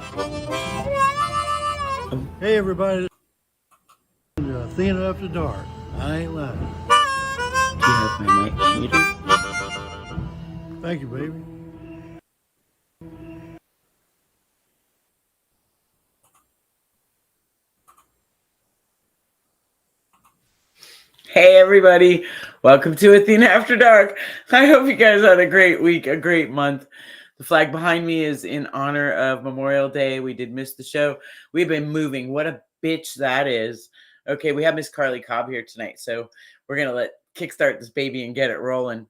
Hey everybody, this is Athena After Dark. I ain't lying. Do you have my mic muted? Thank you, baby. Hey everybody, welcome to Athena After Dark. I hope you guys had a great week, a great month. The flag behind me is in honor of Memorial Day. We did miss the show. We've been moving. What a bitch that is. Okay, we have Miss Karlee Cobb here tonight, so we're gonna kickstart this baby and get it rolling.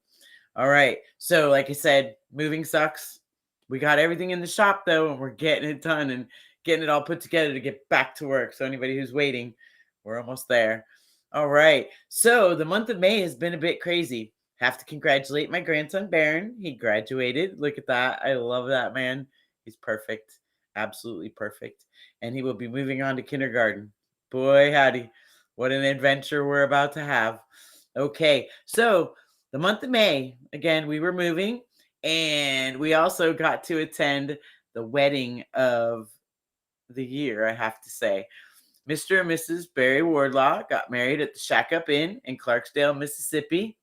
All right. So, like I said, moving sucks. We got everything in the shop though, and we're getting it done and getting it all put together to get back to work. So, anybody who's waiting, we're almost there. All right. So, the month of May has been a bit crazy. Have to congratulate my grandson, Baron. He graduated. Look at that. I love that man. He's perfect. Absolutely perfect. And he will be moving on to kindergarten. Boy, howdy. What an adventure we're about to have. Okay. So, the month of May, again, we were moving, and we also got to attend the wedding of the year, I have to say. Mr. and Mrs. Barry Wardlaw got married at the Shack Up Inn in Clarksdale, Mississippi.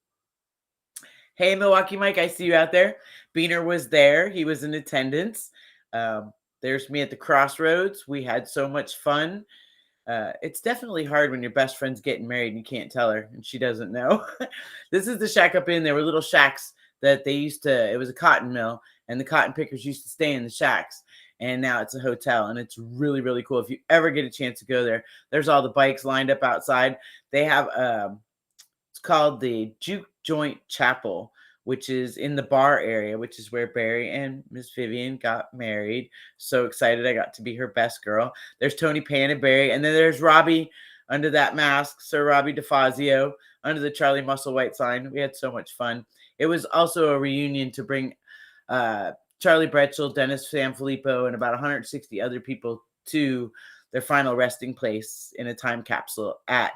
Hey, Milwaukee Mike, I see you out there. Beaner was there. He was in attendance. There's me at the crossroads. We had so much fun. It's definitely hard when your best friend's getting married and you can't tell her and she doesn't know. This is the Shack Up Inn. There were little shacks that they used to, it was a cotton mill, and the cotton pickers used to stay in the shacks. And now it's a hotel, and it's really, really cool. If you ever get a chance to go there, there's all the bikes lined up outside. They have, it's called the Juke Joint Chapel, which is in the bar area, which is where Barry and Miss Vivian got married. So excited I got to be her best girl. There's Tony Pan and Barry, and then there's Robbie under that mask, Sir Robbie DeFazio, under the Charlie Musselwhite sign. We had so much fun. It was also a reunion to bring Charlie Bretchel, Dennis Sanfilippo, and about 160 other people to their final resting place in a time capsule at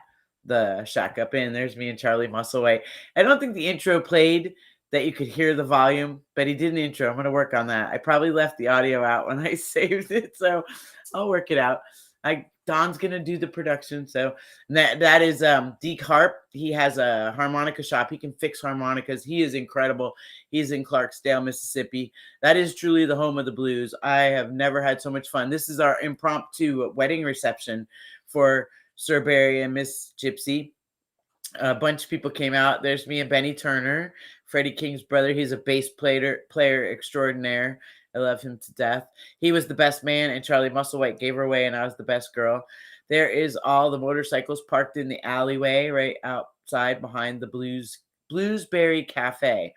the Shack Up Inn. There's me and Charlie Musselwhite. I don't think the intro played that you could hear the volume, but he did an intro. I'm going to work on that. I probably left the audio out when I saved it, so I'll work it out. Don's going to do the production. So that is Deke Harp. He has a harmonica shop. He can fix harmonicas. He is incredible. He's in Clarksdale, Mississippi. That is truly the home of the blues. I have never had so much fun. This is our impromptu wedding reception for Sir Barry and Miss Gypsy. A bunch of people came out. There's me and Benny Turner, Freddie King's brother. He's a bass player extraordinaire. I love him to death. He was the best man, and Charlie Musselwhite gave her away, and I was the best girl. There is all the motorcycles parked in the alleyway right outside behind the Bluesberry Cafe.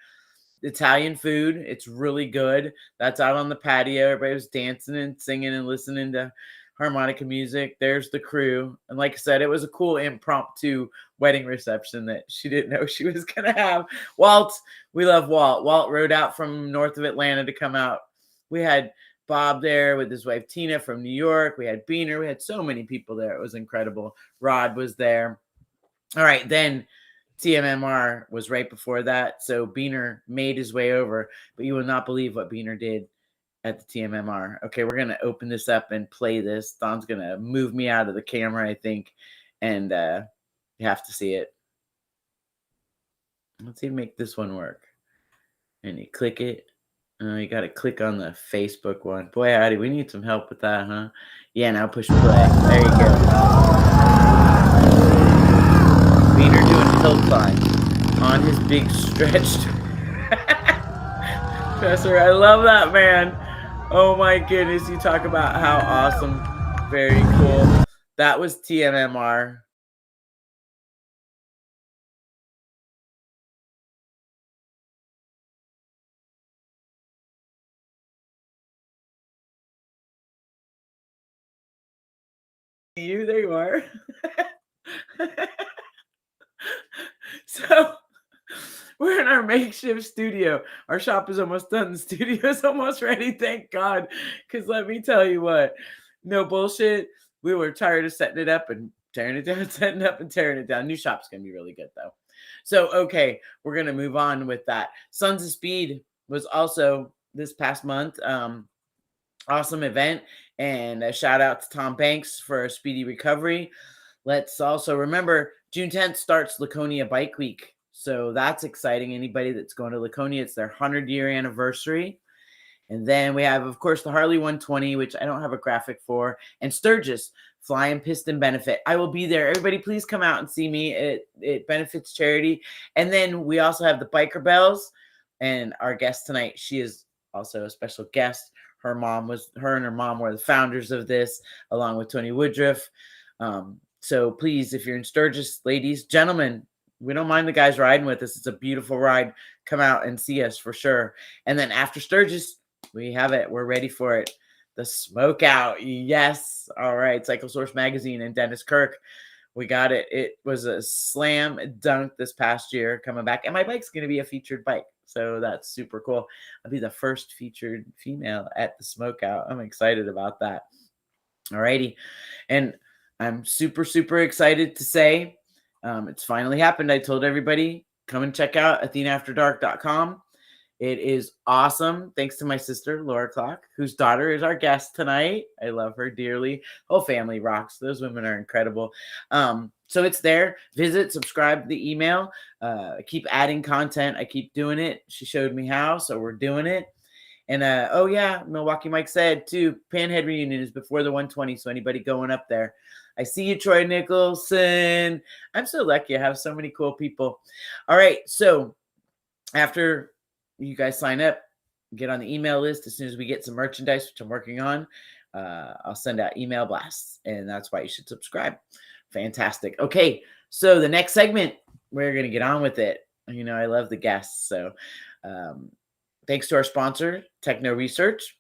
Italian food. It's really good. That's out on the patio. Everybody was dancing and singing and listening to harmonica music. There's the crew. And like I said, it was a cool impromptu wedding reception that she didn't know she was going to have. Walt, we love Walt. Walt rode out from north of Atlanta to come out. We had Bob there with his wife Tina from New York. We had Beaner. We had so many people there. It was incredible. Rod was there. All right, then TMMR was right before that. So Beaner made his way over, but you will not believe what Beaner did at the TMMR. Okay, we're going to open this up and play this. Don's going to move me out of the camera, I think, and you have to see it. Let's see if make this one work. And you click it. You got to click on the Facebook one. Boy, howdy, we need some help with that, huh? Yeah, now push play. There you go. Beaner doing hill climb on his big stretched Professor. I love that man. Oh my goodness, you talk about how awesome. Very cool. That was TMMR. There you are. So we're in our makeshift studio. Our shop is almost done. The studio is almost ready. Thank God. Because let me tell you what, no bullshit. We were tired of setting it up and tearing it down, setting it up and tearing it down. New shop's going to be really good, though. So, okay, we're going to move on with that. Sons of Speed was also this past month. awesome event. And a shout out to Tom Banks for a speedy recovery. Let's also remember June 10th starts Laconia Bike Week. So that's exciting. Anybody that's going to Laconia, it's their 100-year anniversary. And then we have, of course, the Harley 120, which I don't have a graphic for, and Sturgis Flying Piston Benefit. I will be there. Everybody, please come out and see me. It benefits charity. And then we also have the Biker Bells, and our guest tonight, she is also a special guest. Her and her mom were the founders of this, along with Tony Woodruff. So please, if you're in Sturgis, ladies, gentlemen, we don't mind the guys riding with us. It's a beautiful ride. Come out and see us for sure. And then after Sturgis, we have it. We're ready for it. The Smoke Out. Yes. All right. Cycle Source Magazine and Dennis Kirk. We got it. It was a slam dunk this past year coming back. And my bike's going to be a featured bike. So that's super cool. I'll be the first featured female at the Smoke Out. I'm excited about that. All righty. And I'm super, super excited to say it's finally happened. I told everybody, come and check out athenaafterdark.com. It is awesome. Thanks to my sister, Laura Clock, whose daughter is our guest tonight. I love her dearly. Whole family rocks. Those women are incredible. So it's there. Visit, subscribe to the email. Keep adding content. I keep doing it. She showed me how, so we're doing it. And oh yeah, Milwaukee Mike said too, Panhead reunion is before the 120. So anybody going up there, I see you, Troy Nicholson. I'm so lucky I have so many cool people. All right, so after you guys sign up, get on the email list. As soon as we get some merchandise, which I'm working on, I'll send out email blasts, and that's why you should subscribe. Fantastic. Okay, so the next segment, we're going to get on with it. You know, I love the guests. So thanks to our sponsor, Techno Research.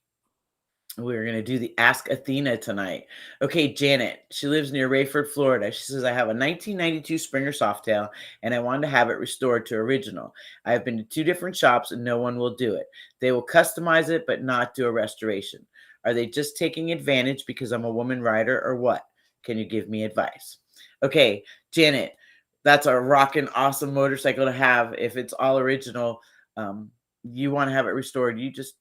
We're going to do the Ask Athena tonight. Okay, Janet, she lives near Rayford, Florida. She says, I have a 1992 Springer Softail, and I wanted to have it restored to original. I have been to 2 different shops, and no one will do it. They will customize it, but not do a restoration. Are they just taking advantage because I'm a woman rider, or what? Can you give me advice? Okay, Janet, that's a rockin' awesome motorcycle to have. If it's all original, you want to have it restored, you just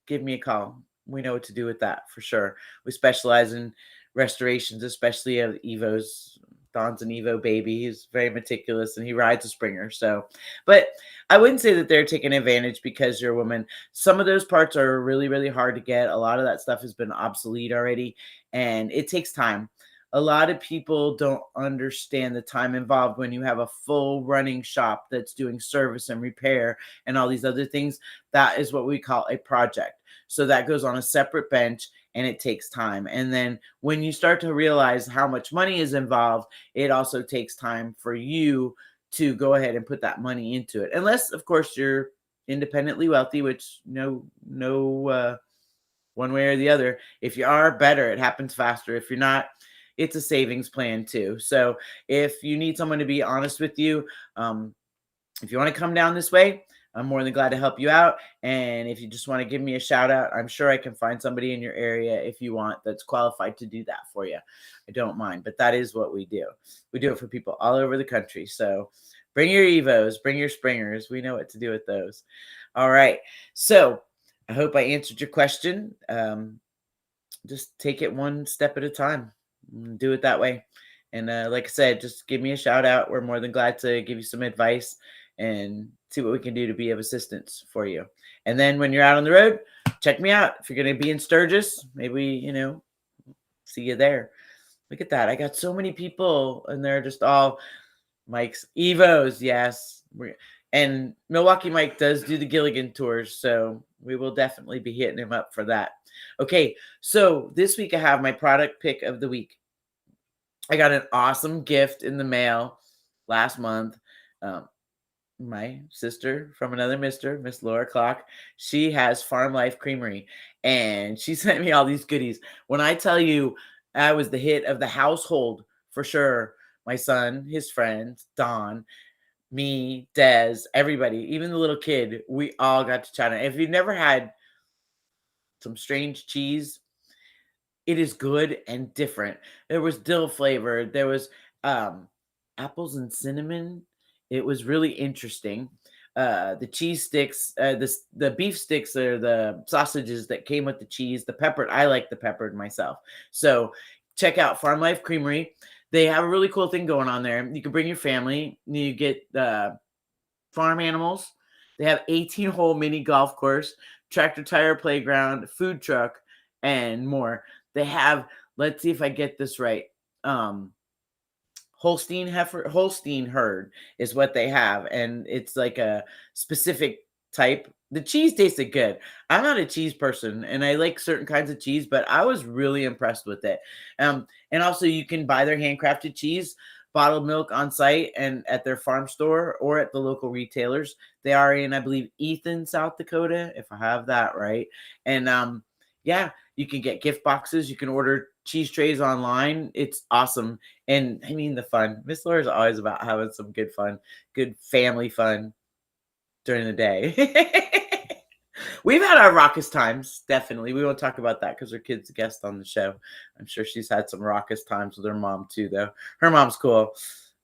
give me a call. We know what to do with that for sure. We specialize in restorations, especially of Evo's. Don's an Evo baby. He's very meticulous and he rides a Springer. So, but I wouldn't say that they're taking advantage because you're a woman. Some of those parts are really, really hard to get. A lot of that stuff has been obsolete already, and it takes time. A lot of people don't understand the time involved when you have a full running shop that's doing service and repair and all these other things. That is what we call a project. So that goes on a separate bench and it takes time. And then when you start to realize how much money is involved, it also takes time for you to go ahead and put that money into it. Unless, of course, you're independently wealthy, which no one way or the other. If you are, better. It happens faster. If you're not, it's a savings plan too. So if you need someone to be honest with you, if you want to come down this way, I'm more than glad to help you out. And if you just want to give me a shout out, I'm sure I can find somebody in your area if you want that's qualified to do that for you. I don't mind, but that is what we do. We do it for people all over the country. So bring your Evos, bring your Springers. We know what to do with those. All right. So I hope I answered your question. Just take it one step at a time. Do it that way. And like I said, just give me a shout out. We're more than glad to give you some advice and see what we can do to be of assistance for you. And then when you're out on the road, check me out. If you're going to be in Sturgis, maybe, see you there. Look at that. I got so many people and they're just all Mike's Evos. Yes. And Milwaukee Mike does do the Gilligan tours. So we will definitely be hitting him up for that. Okay. So this week I have my product pick of the week. I got an awesome gift in the mail last month. My sister from another mister, Miss Laura Clock, she has Farm Life Creamery, and she sent me all these goodies. When I tell you I was the hit of the household for sure, my son, his friends, Don, me, Des, everybody, even the little kid, we all got to chat. If you've never had some strange cheese, it is good and different. There was dill flavor. There was apples and cinnamon. It was really interesting. the cheese sticks, the beef sticks are the sausages that came with the cheese. The peppered, I like the peppered myself. So check out Farm Life Creamery. They have a really cool thing going on there. You can bring your family. You get farm animals. They have 18-hole mini golf course, tractor tire playground, food truck, and more. They have, let's see if I get this right. Holstein herd is what they have, and it's like a specific type. The cheese tasted good. I'm not a cheese person, and I like certain kinds of cheese, but I was really impressed with it. And also you can buy their handcrafted cheese, bottled milk on site and at their farm store or at the local retailers. They are in, I believe, Ethan, South Dakota, if I have that right. And yeah, you can get gift boxes. You can order cheese trays online. It's awesome. And I mean, the fun. Miss Laura is always about having some good fun, good family fun during the day. We've had our raucous times, definitely. We won't talk about that because her kid's a guest on the show. I'm sure she's had some raucous times with her mom too, though. Her mom's cool.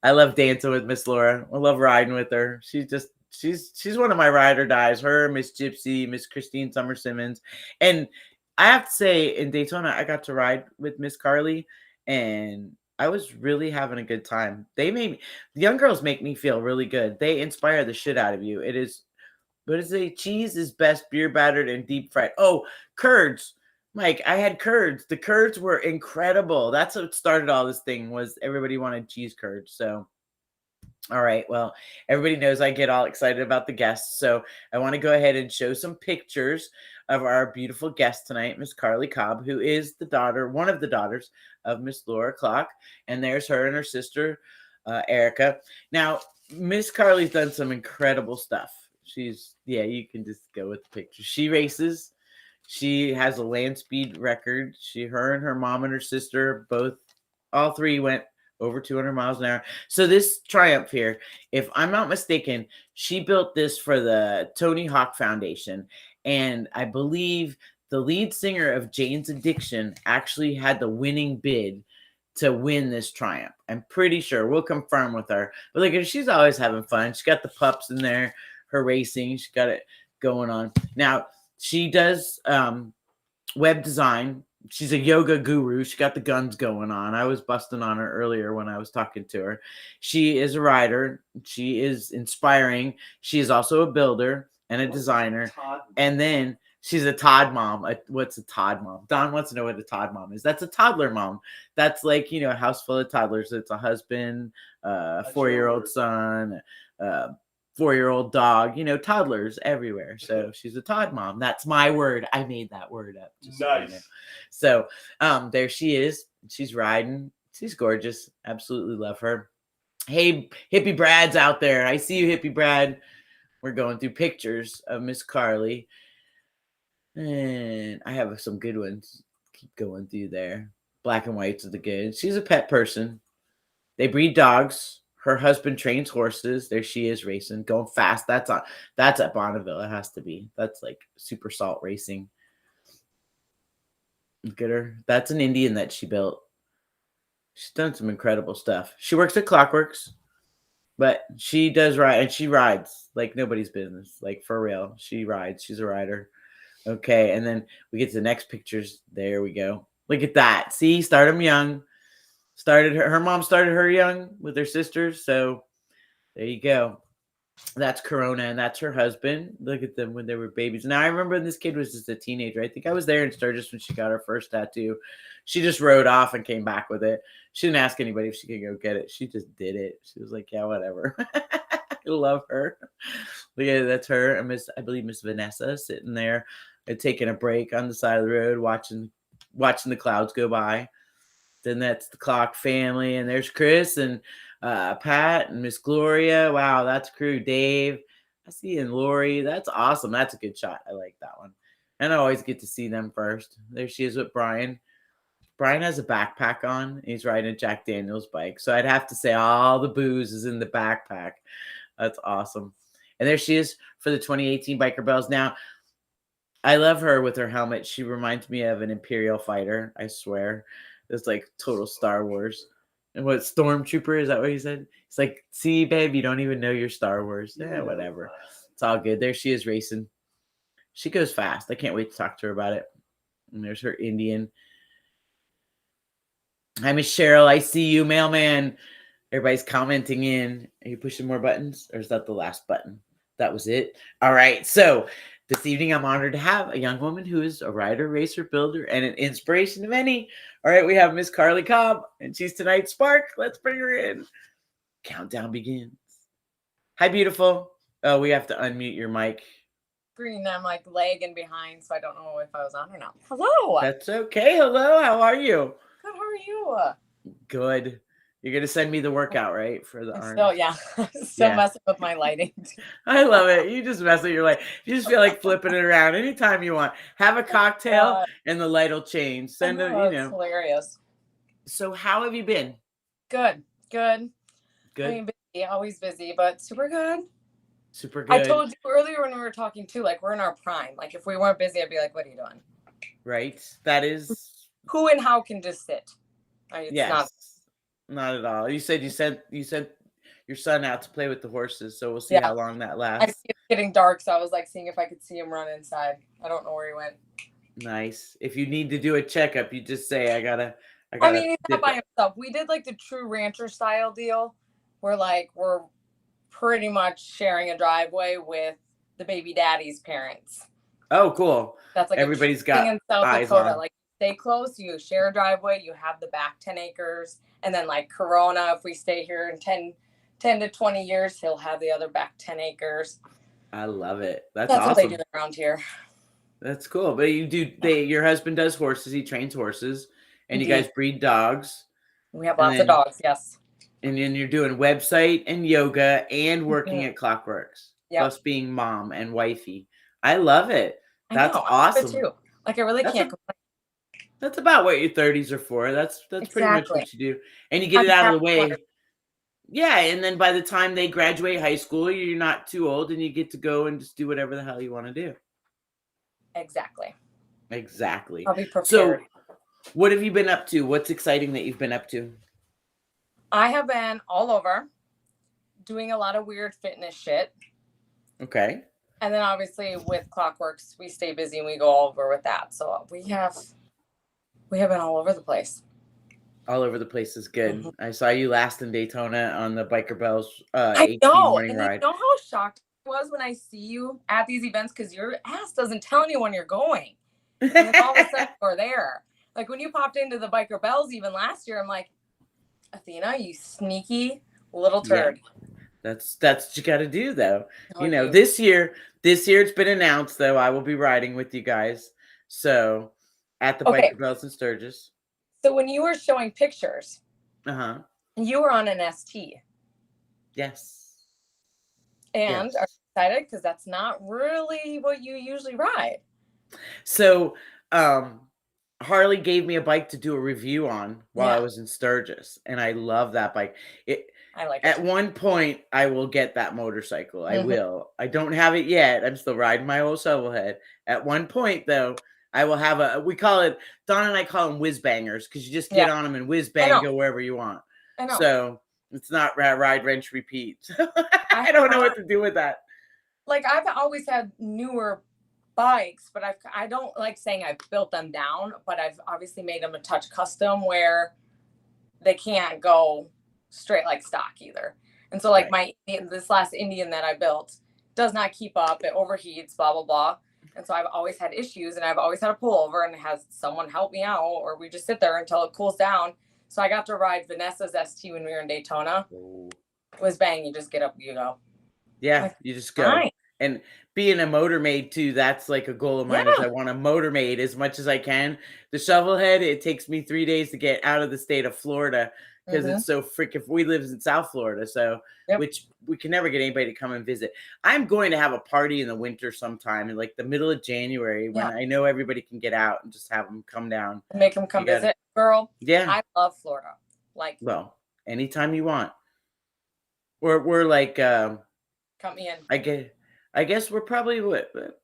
I love dancing with Miss Laura. I love riding with her. She's one of my ride or dies. Her, Miss Gypsy, Miss Christine Summer Simmons. And I have to say, in Daytona, I got to ride with Miss Karlee, and I was really having a good time. The young girls make me feel really good. They inspire the shit out of you. It is, what is it? Cheese is best beer battered and deep fried. Oh, curds. Mike, I had curds. The curds were incredible. That's what started all this thing, was everybody wanted cheese curds. So all right. Well, everybody knows I get all excited about the guests. So I want to go ahead and show some pictures of our beautiful guest tonight, Miss Karlee Cobb, who is one of the daughters of Miss Laura Clock. And there's her and her sister, Erica. Now, Miss Karlee's done some incredible stuff. You can just go with the picture. She races. She has a land speed record. Her and her mom and her sister, all three went over 200 miles an hour. So this Triumph here, if I'm not mistaken, she built this for the Tony Hawk Foundation. And I believe the lead singer of Jane's Addiction actually had the winning bid to win this Triumph. I'm pretty sure. We'll confirm with her. But look, she's always having fun. She's got the pups in there, her racing. She's got it going on. Now, she does web design. She's a yoga guru. She got the guns going on. I was busting on her earlier when I was talking to her. She is a writer. She is inspiring. She is also a builder and a designer. And then she's a Todd mom. What's a Todd mom? Don wants to know what a Todd mom is. That's a toddler mom. That's like, a house full of toddlers. It's a husband, a 4-year-old son, 4-year-old dog, toddlers everywhere. So she's a Todd mom. That's my word. I made that word up. Nice. So there she is. She's riding. She's gorgeous. Absolutely love her. Hey, Hippie Brad's out there. I see you, Hippie Brad. We're going through pictures of Miss Karlee. And I have some good ones. Keep going through there. Black and whites are the good. She's a pet person. They breed dogs. Her husband trains horses. There she is racing, going fast. That's at Bonneville. It has to be. That's like super salt racing. Look at her. That's an Indian that she built. She's done some incredible stuff. She works at Clockworks, but she does ride, and she rides like nobody's business. Like, for real. She rides. She's a rider. Okay, and then we get to the next pictures. There we go. Look at that. See, start them young. Her mom started her young with her sisters. So there you go. That's Corona, and that's her husband. Look at them when they were babies. Now, I remember when this kid was just a teenager. I think I was there in Sturgis when she got her first tattoo. She just rode off and came back with it. She didn't ask anybody if she could go get it. She just did it. She was like, yeah, whatever. I love her. Look at it. That's her. I believe Miss Vanessa sitting there taking a break on the side of the road, watching the clouds go by. Then that's the Clock family, and there's Chris and Pat and Miss Gloria. Wow, that's crew. Dave, I see, and Lori. That's awesome. That's a good shot. I like that one. And I always get to see them first. There she is with Brian. Brian has a backpack on. He's riding a Jack Daniels bike. So I'd have to say all the booze is in the backpack. That's awesome. And there she is for the 2018 Biker Bells. Now, I love her with her helmet. She reminds me of an Imperial fighter, I swear. It's like total Star Wars. And what, Stormtrooper? Is that what he said? It's like, see, babe, you don't even know your Star Wars. Yeah, whatever. It's all good. There she is racing. She goes fast. I can't wait to talk to her about it. And there's her Indian. Hi, Miss Cheryl. I see you, mailman. Everybody's commenting in. Are you pushing more buttons, or is that the last button? That was it. All right. So this evening, I'm honored to have a young woman who is a rider, racer, builder, and an inspiration to many. All right. We have Miss Karlee Cobb, and she's tonight's spark. Let's bring her in. Countdown begins. Hi, beautiful. Oh, we have to unmute your mic. Green, I'm like lagging behind, so I don't know if I was on or not. Hello. That's okay. Hello. How are you? Good. How are you? Good. You're gonna send me the workout, right? For the arm. Still, yeah. Still messing with my lighting. I love it. You just mess with your light. You just feel like flipping it around anytime you want. Have a cocktail and the light will change. Send it, It's hilarious. So how have you been? Good. Good. I mean, busy, always busy, but super good. Super good. I told you earlier when we were talking too, like we're in our prime. Like if we weren't busy, I'd be like, "What are you doing?" Right. That is. Who and how can just sit? It's not at all. You said you sent your son out to play with the horses, so we'll see how long that lasts. I see it's getting dark, so I was like seeing if I could see him run inside. I don't know where he went. Nice. If you need to do a checkup, you just say, I gotta. I mean, he's not by himself. We did like the true rancher style deal, where like we're pretty much sharing a driveway with the baby daddy's parents. Oh, cool. That's like everybody's got in South eyes Dakota. on. Like stay close, you share a driveway, you have the back 10 acres, and then like Corona, if we stay here in 10 to 20 years, he'll have the other back 10 acres. I love it. That's awesome. What they do around here. That's cool. But your husband does horses, he trains horses, and you guys breed dogs. We have lots of dogs, yes. And then you're doing website and yoga and working at Clockworks, plus being mom and wifey. I love it. That's awesome. Too. Like I really can't complain. That's about what your 30s are for. That's pretty much what you do. And you get it out of the way. Yeah, and then by the time they graduate high school, you're not too old and you get to go and just do whatever the hell you want to do. Exactly. I'll be prepared. So what have you been up to? What's exciting that you've been up to? I have been all over doing a lot of weird fitness shit. Okay. And then obviously with Clockworks, we stay busy and we go over with that. So we have been all over the place. All over the place is good. Mm-hmm. I saw you last in Daytona on the Biker Bells I know. Morning ride. You know how shocked I was when I see you at these events because your ass doesn't tell anyone you're going. And then all of a sudden you're there. Like when you popped into the Biker Bells even last year, I'm like, Athena, you sneaky little turd. Yeah. That's what you got to do, though. This year it's been announced, though, I will be riding with you guys. So at the Biker Bells in Sturgis. So when you were showing pictures, you were on an ST. Yes. And are you excited? Because that's not really what you usually ride. So Harley gave me a bike to do a review on while I was in Sturgis, and I love that bike. I like it. At one point, I will get that motorcycle. I will. I don't have it yet. I'm still riding my old shovelhead. At one point, though, I will have Don and I call them whiz bangers because you just get on them and whiz bang, go wherever you want. I know. So it's not ride, wrench, repeat. I don't know what to do with that. Like I've always had newer bikes, but I don't like saying I've built them down, but I've obviously made them a touch custom where they can't go straight like stock either. And so like this last Indian that I built does not keep up. It overheats, blah, blah, blah. And so I've always had issues and I've always had a pullover and has someone help me out or we just sit there until it cools down. So I got to ride Vanessa's ST when we were in Daytona. It was bang. You just get up, you go. Yeah, like, you just go. Fine. And being a motor maid too, that's like a goal of mine is I want a motor maid as much as I can. The shovelhead, it takes me 3 days to get out of the state of Florida because it's so freaking, we live in South Florida. So, which we can never get anybody to come and visit. I'm going to have a party in the winter sometime in like the middle of January when I know everybody can get out and just have them come down. Make them come visit. Girl, I love Florida. Like, well, anytime you want. We're like, come in. I guess we're probably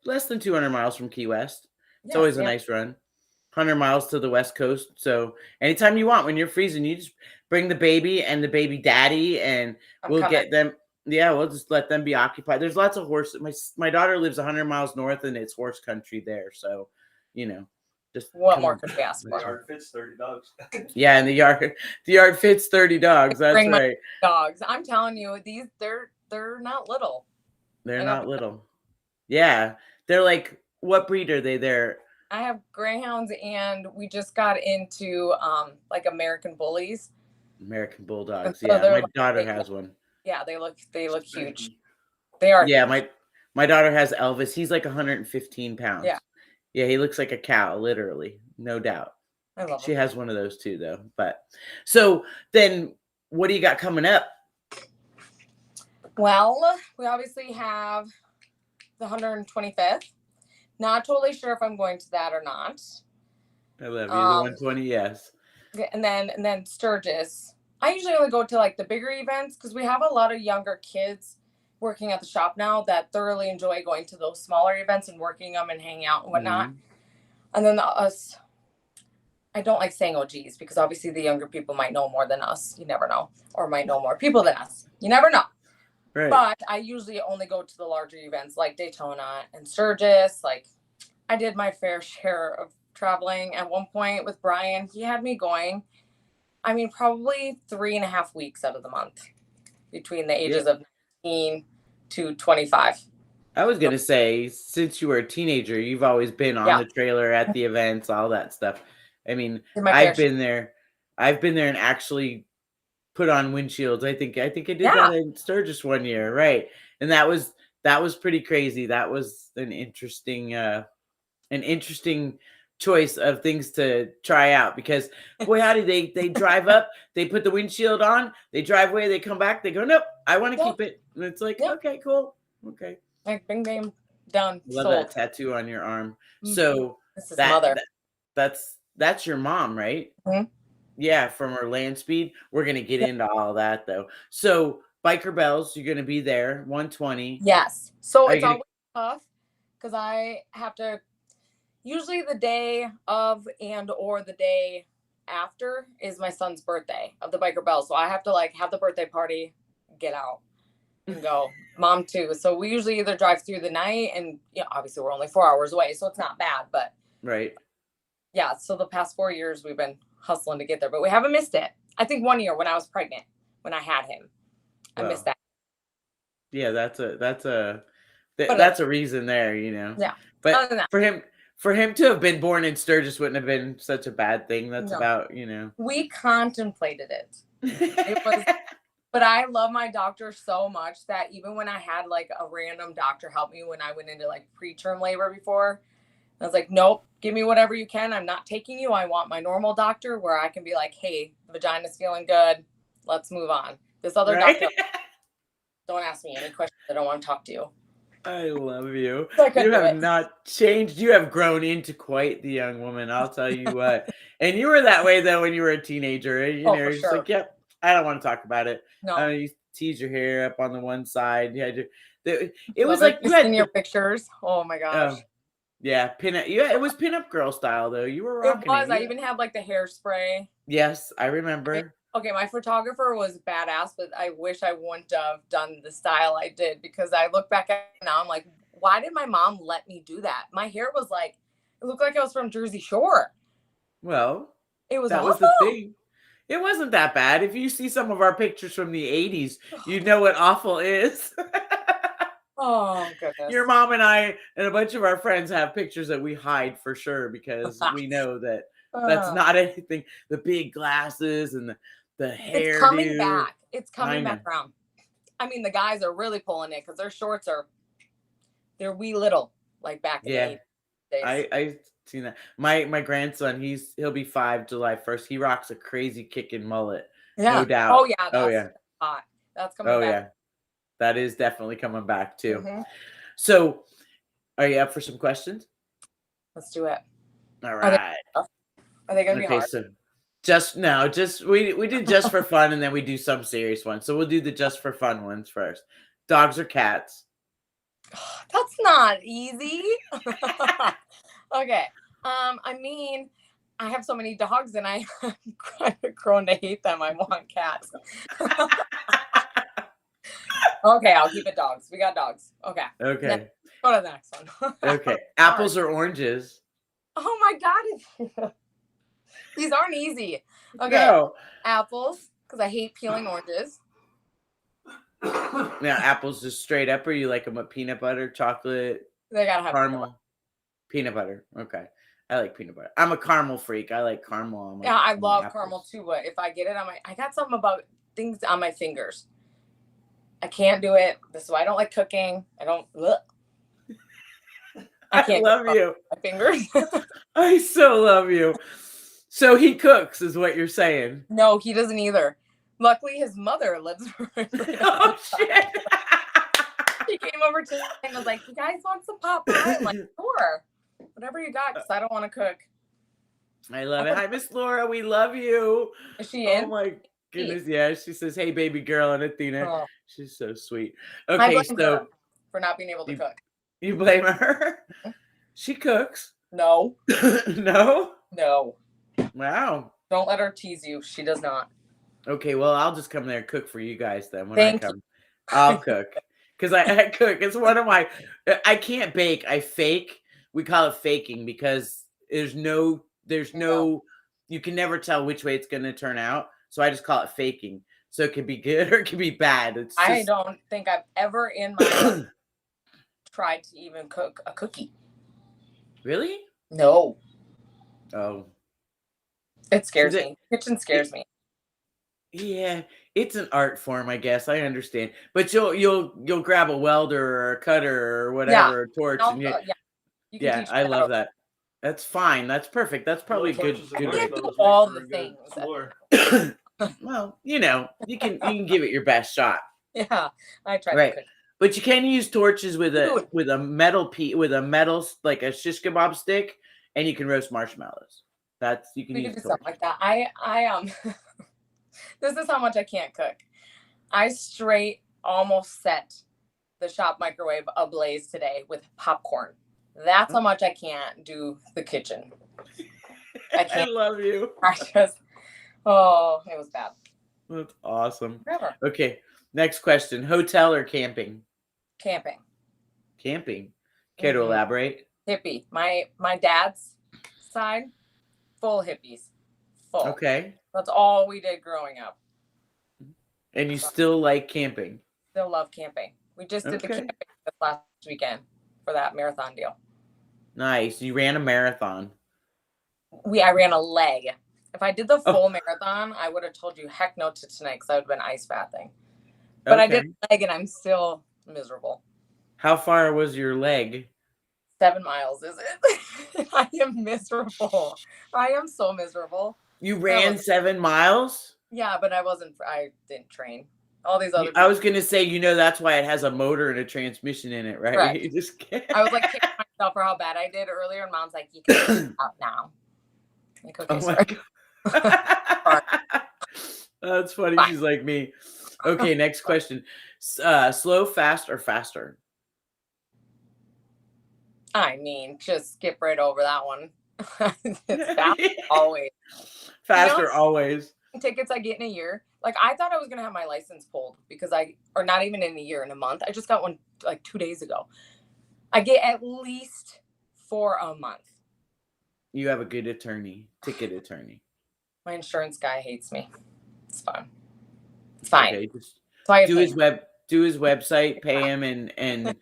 less than 200 miles from Key West. It's always a nice run. 100 miles to the West Coast. So anytime you want, when you're freezing, you just bring the baby and the baby daddy and we'll get them. Yeah, we'll just let them be occupied. There's lots of horses. My daughter lives 100 miles north, and it's horse country there. So, just What come more on. could we ask The for? yard fits 30 dogs. Yeah, and the yard fits 30 dogs. That's Bring my right. dogs. I'm telling you, they're not little. They're not little. Yeah, they're like, what breed are they? They're I have greyhounds, and we just got into like American bullies. American bulldogs. So Yeah, they're my like daughter big. has one. Yeah, they look huge. They are. Yeah, huge. my daughter has Elvis. He's like 115 pounds. Yeah. Yeah, he looks like a cow, literally, no doubt. I love She them. has one of those too, though. But so then, what do you got coming up? Well, we obviously have the 125th. Not totally sure if I'm going to that or not. I love you. The 120, yes. And then Sturgis. I usually only go to like the bigger events because we have a lot of younger kids working at the shop now that thoroughly enjoy going to those smaller events and working them and hanging out and whatnot. Mhm. And then us, I don't like saying OGs because obviously the younger people might know more than us. You never know. Or might know more people than us. You never know. Right. But I usually only go to the larger events like Daytona and Sturgis. Like I did my fair share of traveling at one point with Brian. He had me going, I mean, probably 3.5 weeks out of the month between the ages of 19 to 25. I was gonna say, since you were a teenager, you've always been on the trailer at the events, all that stuff. I mean, I've been there and actually put on windshields. I think I did that in Sturgis one year, right? And that was pretty crazy. That was an interesting choice of things to try out because boy, how do they drive up, they put the windshield on, they drive away, they come back, they go, nope, I want to keep it. And it's like, okay, cool. Okay. Like bing bang, done. Love sold. that tattoo on your arm. So this is mother. That's your mom, right? Mm-hmm. Yeah, from her land speed. We're gonna get into all that though. So Biker Bells, you're gonna be there, 120. Yes. So it's always tough because I have to usually the day of and or the day after is my son's birthday of the Biker Bells. So I have to like have the birthday party, get out and go. Mom too. So we usually either drive through the night and obviously we're only 4 hours away, so it's not bad, but right. Yeah, so the past 4 years we've been hustling to get there, but we haven't missed it. I think 1 year when I was pregnant, when I had him, I missed that. Yeah, that's a reason there, Yeah. But for him to have been born in Sturgis wouldn't have been such a bad thing. That's about, We contemplated it. It was, but I love my doctor so much that even when I had like a random doctor help me when I went into like preterm labor before, I was like, nope, give me whatever you can. I'm not taking you. I want my normal doctor where I can be like, hey, the vagina's feeling good. Let's move on. This other doctor, don't ask me any questions. I don't want to talk to you. I love you. So you have not changed. You have grown into quite the young woman. I'll tell you what. And you were that way though when you were a teenager. You're just like, yep, I don't want to talk about it. No. You tease your hair up on the one side. Yeah, it was love like you had your pictures. Oh my gosh. Yeah, pinup. Yeah, it was pinup girl style though. You were rocking it. Was. I even had like the hairspray. Yes, I remember. Okay, my photographer was badass, but I wish I wouldn't have done the style I did because I look back at it now, I'm like, why did my mom let me do that? My hair was like, it looked like I was from Jersey Shore. Well, it was that awful. was the thing. It wasn't that bad. If you see some of our pictures from the 80s, you know what awful is. Oh, goodness. Your mom and I and a bunch of our friends have pictures that we hide for sure because we know that that's not anything. The big glasses and the hair. It's coming back. It's coming back around. I mean, the guys are really pulling it because their shorts they're wee little, like back in the 80s. I've seen that. My grandson, he'll be 5 July 1st. He rocks a crazy kicking mullet. Yeah. No doubt. Oh yeah. That's hot. That's coming back. Yeah. That is definitely coming back too. Mm-hmm. So, are you up for some questions? Let's do it. All right. Are they going to be hard? So we did just for fun, and then we do some serious ones. So we'll do the just for fun ones first. Dogs or cats? That's not easy. Okay. I mean, I have so many dogs, and I'm kind of grown to hate them. I want cats. Okay, I'll keep it dogs. We got dogs. Okay. Okay. Go to the next one. Okay. Apples or oranges? Oh my God. These aren't easy. Okay. No. Apples, because I hate peeling oranges. Now, apples just straight up, or you like them with peanut butter, chocolate, They gotta have caramel? Peanut butter. Okay. I like peanut butter. I'm a caramel freak. I like caramel on my Yeah, I on my love apples. caramel too, but if I get it on my, I got something about things on my fingers. I can't do it. This is why I don't like cooking. I don't. Ugh. I can't love get you. my fingers. I so love you. So he cooks, is what you're saying. No, he doesn't either. Luckily, his mother lives right Oh shit! She came over to me and was like, "You guys want some pot pie?" I'm like, "Sure, whatever you got," because I don't want to cook. I love it. Hi, Miss Laura. We love you. Is she in? Oh my goodness. Yeah, she says, "Hey, baby girl," and Athena. Oh. She's so sweet. I Okay, blame so her for not being able to cook. you blame her? She cooks. No. No? No. Wow. Don't let her tease you. She does not. Okay, well, I'll just come there and cook for you guys then when Thank I come. I'll cook. Because I cook. It's one of my, I can't bake. I fake. We call it faking because there's no, you can never tell which way it's going to turn out. So I just call it faking. So it could be good or it could be bad. It's just, I don't think I've ever in my life tried to even cook a cookie. Really? No. Oh. It scares me. Kitchen scares me. Yeah, it's an art form, I guess. I understand. But you'll grab a welder or a cutter or whatever, a torch, and you can teach me I love that. That's fine. That's perfect. That's probably good. You can't do all the things. Well, you can give it your best shot. Yeah, I tried. Right, to cook. but you can use torches with a metal like a shish kebab stick, and you can roast marshmallows. You can use do something like that. I This is how much I can't cook. I straight almost set the shop microwave ablaze today with popcorn. That's how much I can't do the kitchen. I can't. I love you. It was bad. That's awesome. Forever. Okay, next question. Hotel or camping? Camping. Camping. Care to elaborate? Hippie. My dad's side, full hippies. Full. Okay. That's all we did growing up. And you still like camping? Still love camping. We just did the camping this last weekend for that marathon deal. Nice. You ran a marathon. I ran a leg. If I did the full marathon, I would have told you heck no to tonight because I would have been ice bathing. But I did a leg and I'm still miserable. How far was your leg? 7 miles, is it? I am miserable. I am so miserable. You ran 7 miles? Yeah, but I didn't train. All these other I was going to say, that's why it has a motor and a transmission in it, right? Right. You just can't. I was like kicking myself for how bad I did earlier, and Mom's like, you can out now. Like, okay, sorry. That's funny. Fine. She's like me. Okay, next question. Slow, fast, or faster? I mean, just skip right over that one. It's fast always. Faster always. Tickets I get in a year. Like, I thought I was going to have my license pulled or not even in a year, in a month. I just got one like 2 days ago. I get at least for a month. You have a good ticket attorney. My insurance guy hates me. It's fine. It's fine. Okay, do his website, pay him, and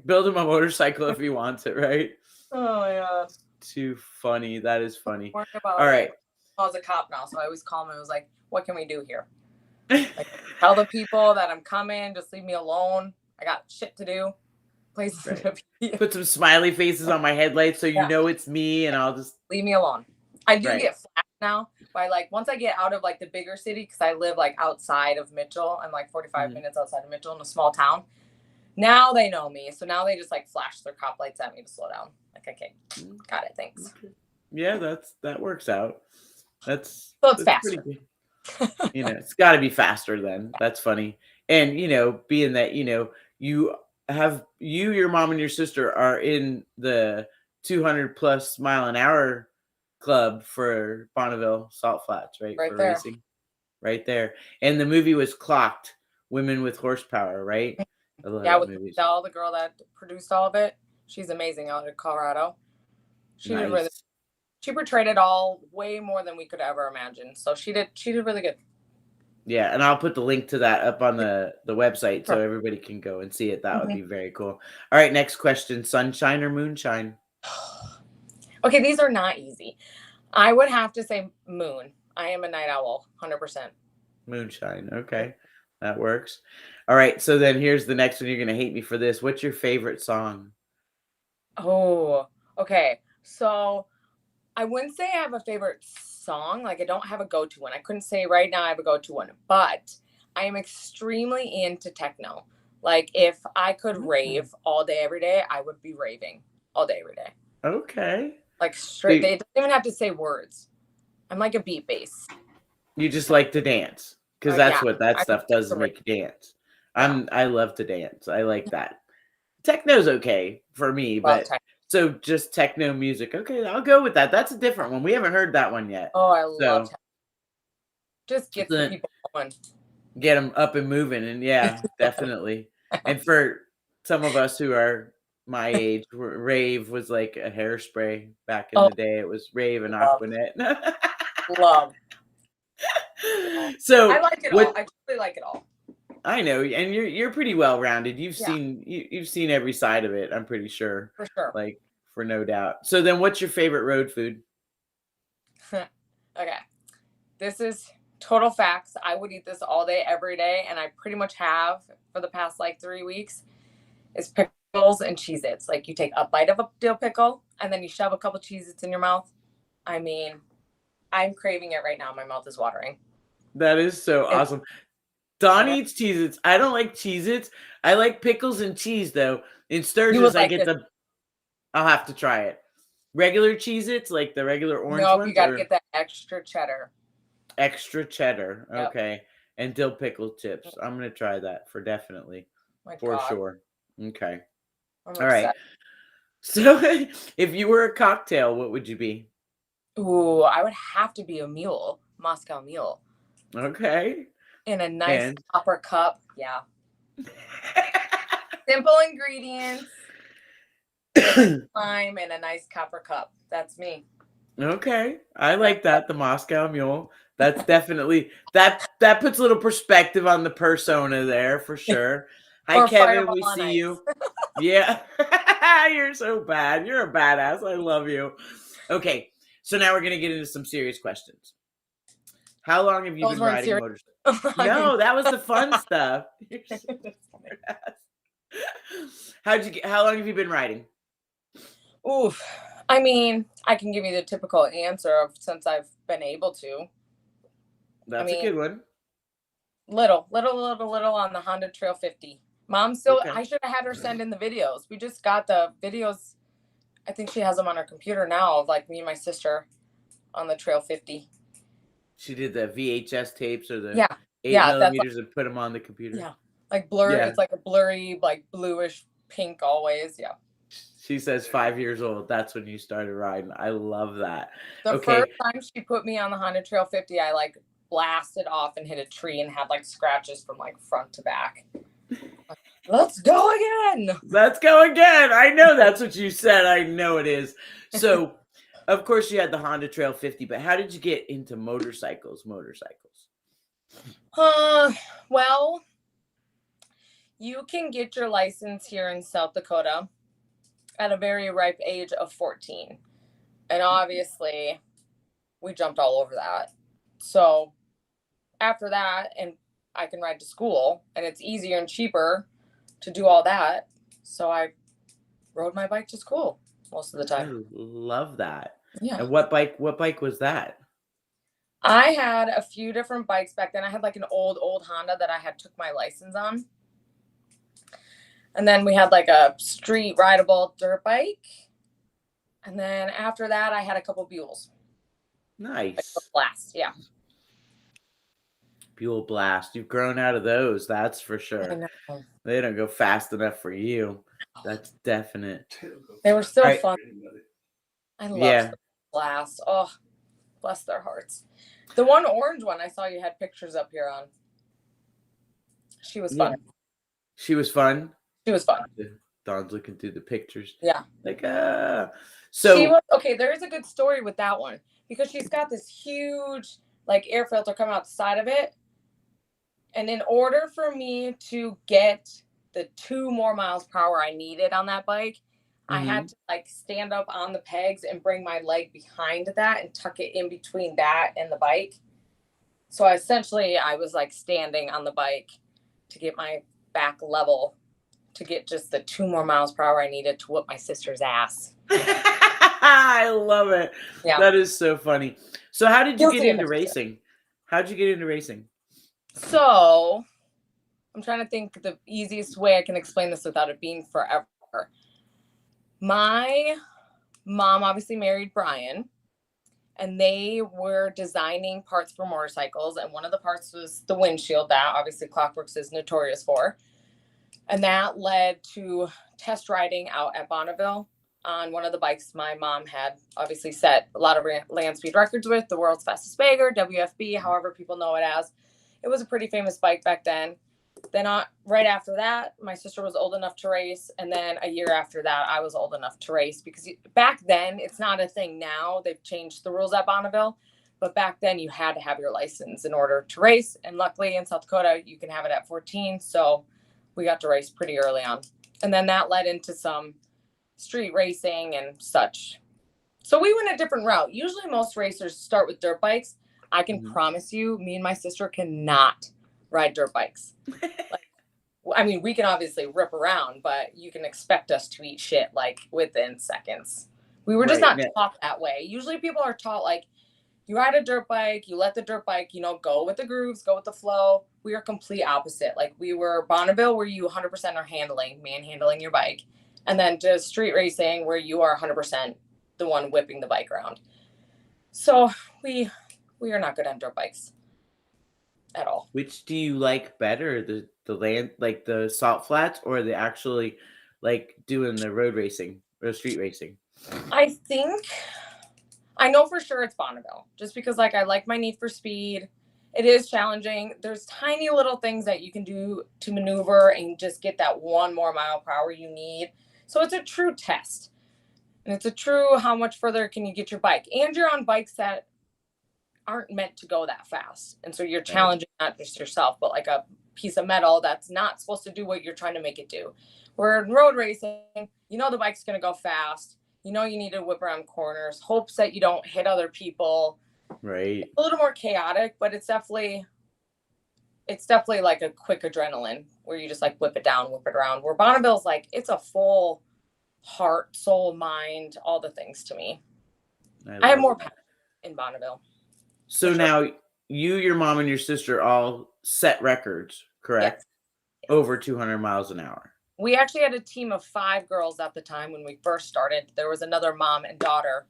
build him a motorcycle if he wants it, right? Oh my God. Too funny. That is funny. All right. I was a cop now, so I always call him and was like, what can we do here? Like, tell the people that I'm coming, just leave me alone. I got shit to do. Places to be. Put some smiley faces on my headlights so you know it's me, and I'll just leave me alone. I do get flashed now by once I get out of the bigger city, because I live outside of Mitchell. I'm 45 minutes outside of Mitchell in a small town. Now they know me, so now they just flash their cop lights at me to slow down. Okay, got it, thanks. Okay. Yeah, that works out. It's faster. It's got to be faster then. That's funny. And being that your mom and your sister are in the 200 plus mile an hour club for Bonneville Salt Flats, right? For there. Racing. Right there. And the movie was clocked Women with Horsepower, right? I love Yeah, that with movie. Michelle, the girl that produced all of it. She's amazing out of Colorado. She did really. Nice. She portrayed it all way more than we could ever imagine. So she did really good. Yeah, and I'll put the link to that up on the website so Sure. everybody can go and see it. That would Mhm. be very cool. All right, next question: sunshine or moonshine? Okay, these are not easy. I would have to say moon. I am a night owl, 100%. Moonshine. Okay, that works. All right, so then here's the next one. You're gonna hate me for this. What's your favorite song? Oh, okay. So I wouldn't say I have a favorite song. Like I don't have a go-to one. I couldn't say right now I have a go-to one, but I am extremely into techno. Like if I could rave all day, every day, I would be raving all day, every day. Okay. Like straight, they don't even have to say words. I'm like a beat bass. You just like to dance because Yeah, that's what that I stuff does is rave. make you dance. Yeah, I love to dance. I like that. Techno's okay for me, love but techno. so just techno music. Okay, I'll go with that. That's a different one. We haven't heard that one yet. Oh, I love So techno. Just gets the people going. get them up and moving, and yeah, definitely. And for some of us who are my age, rave was like a hairspray back in Oh, the day. It was rave and love, Aquanet. love. I So like it all. what I truly like it all. I know, and you're pretty well rounded. Yeah, You've seen every side of it. I'm pretty sure, for sure. like for no doubt. So then, what's your favorite road food? Okay. This is total facts. I would eat this all day, every day, and I pretty much have for the past like 3 weeks. Is pickles and Cheez-Its. Like you take a bite of a dill pickle and then you shove a couple Cheez-Its in your mouth. I mean, I'm craving it right now. My mouth is watering. That is so awesome. Dawn eats Cheez-Its. I don't like Cheez-Its. I like pickles and cheese though. In Sturgis, I get the. I'll have to try it. Regular Cheez-Its, like the regular orange ones? You got to get that extra cheddar. Extra cheddar. Yep. Okay. And dill pickle chips. I'm going to try that for definitely. For sure. Okay. All right. So if you were a cocktail, what would you be? Ooh, I would have to be a mule, Moscow Mule. Okay. In a nice copper cup. Yeah. Simple ingredients. Lime in a nice copper cup. That's me. Okay. I like that. The Moscow Mule. That's definitely that puts a little perspective on the persona there for sure. Hi Kevin, we see you. Yeah. You're so bad. You're a badass. I love you. Okay. So now we're gonna get into some serious questions. How long have you been riding a motorcycle? No, that was the fun stuff. You're so how long have you been riding? Oof. I mean, I can give you the typical answer of since I've been able to. That's a good one. Little on the Honda Trail 50. Mom still, I should have had her send in the videos. We just got the videos. I think she has them on her computer now of like me and my sister on the Trail 50. She did the VHS tapes or the 8 millimeters and put them on the computer. Yeah. Like blur. Yeah. It's like a blurry, like bluish pink always. Yeah. She says 5 years old. That's when you started riding. I love that. The first time she put me on the Honda Trail 50, I like blasted off and hit a tree and had like scratches from like front to back. Let's go again. Let's go again. I know that's what you said. I know it is. So, of course, you had the Honda Trail 50, but how did you get into motorcycles? Well, you can get your license here in South Dakota at a very ripe age of 14. And obviously, we jumped all over that. So after that, and I can ride to school, and it's easier and cheaper to do all that. So I rode my bike to school most of the time. I love that. Yeah. And what bike was that? I had a few different bikes back then. I had like an old Honda that I had took my license on. And then we had like a street rideable dirt bike. And then after that, I had a couple Buells. Nice. Like Blast, yeah. Buell Blast. You've grown out of those, that's for sure. I know. They don't go fast enough for you. That's definite. They were still fun. I love Blast. Oh, bless their hearts. The one orange one I saw you had pictures up here on. She was Yeah. fun. She was fun. She was fun. Dawn's looking through the pictures. Yeah. Like, She was okay. There is a good story with that one because she's got this huge like air filter coming out the side of it. And in order for me to get the 2 more miles per hour I needed on that bike, I had to like stand up on the pegs and bring my leg behind that and tuck it in between that and the bike. So I was like standing on the bike to get my back level to get just the 2 more miles per hour I needed to whip my sister's ass. I love it. Yeah. That is so funny. So how did you Guilty get of into it. racing? How'd you get into racing? So I'm trying to think the easiest way I can explain this without it being forever. My mom obviously married Brian, and they were designing parts for motorcycles. And one of the parts was the windshield that obviously Clockworks is notorious for. And that led to test riding out at Bonneville on one of the bikes my mom had obviously set a lot of land speed records with, the world's fastest bagger, WFB, however people know it as. It was a pretty famous bike back then. Then right after that, my sister was old enough to race. And then a year after that, I was old enough to race because back then, it's not a thing now. They've changed the rules at Bonneville. But back then, you had to have your license in order to race. And luckily in South Dakota, you can have it at 14. So we got to race pretty early on. And then that led into some street racing and such. So we went a different route. Usually most racers start with dirt bikes. I can promise you, me and my sister cannot ride dirt bikes. I mean, we can obviously rip around, but you can expect us to eat shit like within seconds. We were just not taught that way. Usually people are taught like, you ride a dirt bike, you let the dirt bike, go with the grooves, go with the flow. We are complete opposite. Like we were Bonneville where you 100% are manhandling your bike. And then just street racing where you are 100% the one whipping the bike around. So we are not good on dirt bikes at all. Which do you like better, the land, like the salt flats, or the actually like doing the road racing or street racing? I know for sure it's Bonneville, just because like I like my Need for Speed. It is challenging. There's tiny little things that you can do to maneuver and just get that 1 more mile per hour you need. So it's a true test. And it's a true how much further can you get your bike. And you're on bikes that aren't meant to go that fast. And so you're challenging not just yourself, but like a piece of metal that's not supposed to do what you're trying to make it do. Where in road racing, the bike's going to go fast. You need to whip around corners, hopes that you don't hit other people. Right. It's a little more chaotic, but it's definitely like a quick adrenaline where you just like whip it down, whip it around. Where Bonneville's like, it's a full heart, soul, mind, all the things to me. I have more passion in Bonneville. So now you, your mom, and your sister all set records, correct? Yes. Over 200 miles an hour. We actually had a team of 5 girls at the time when we first started. There was another mom and daughter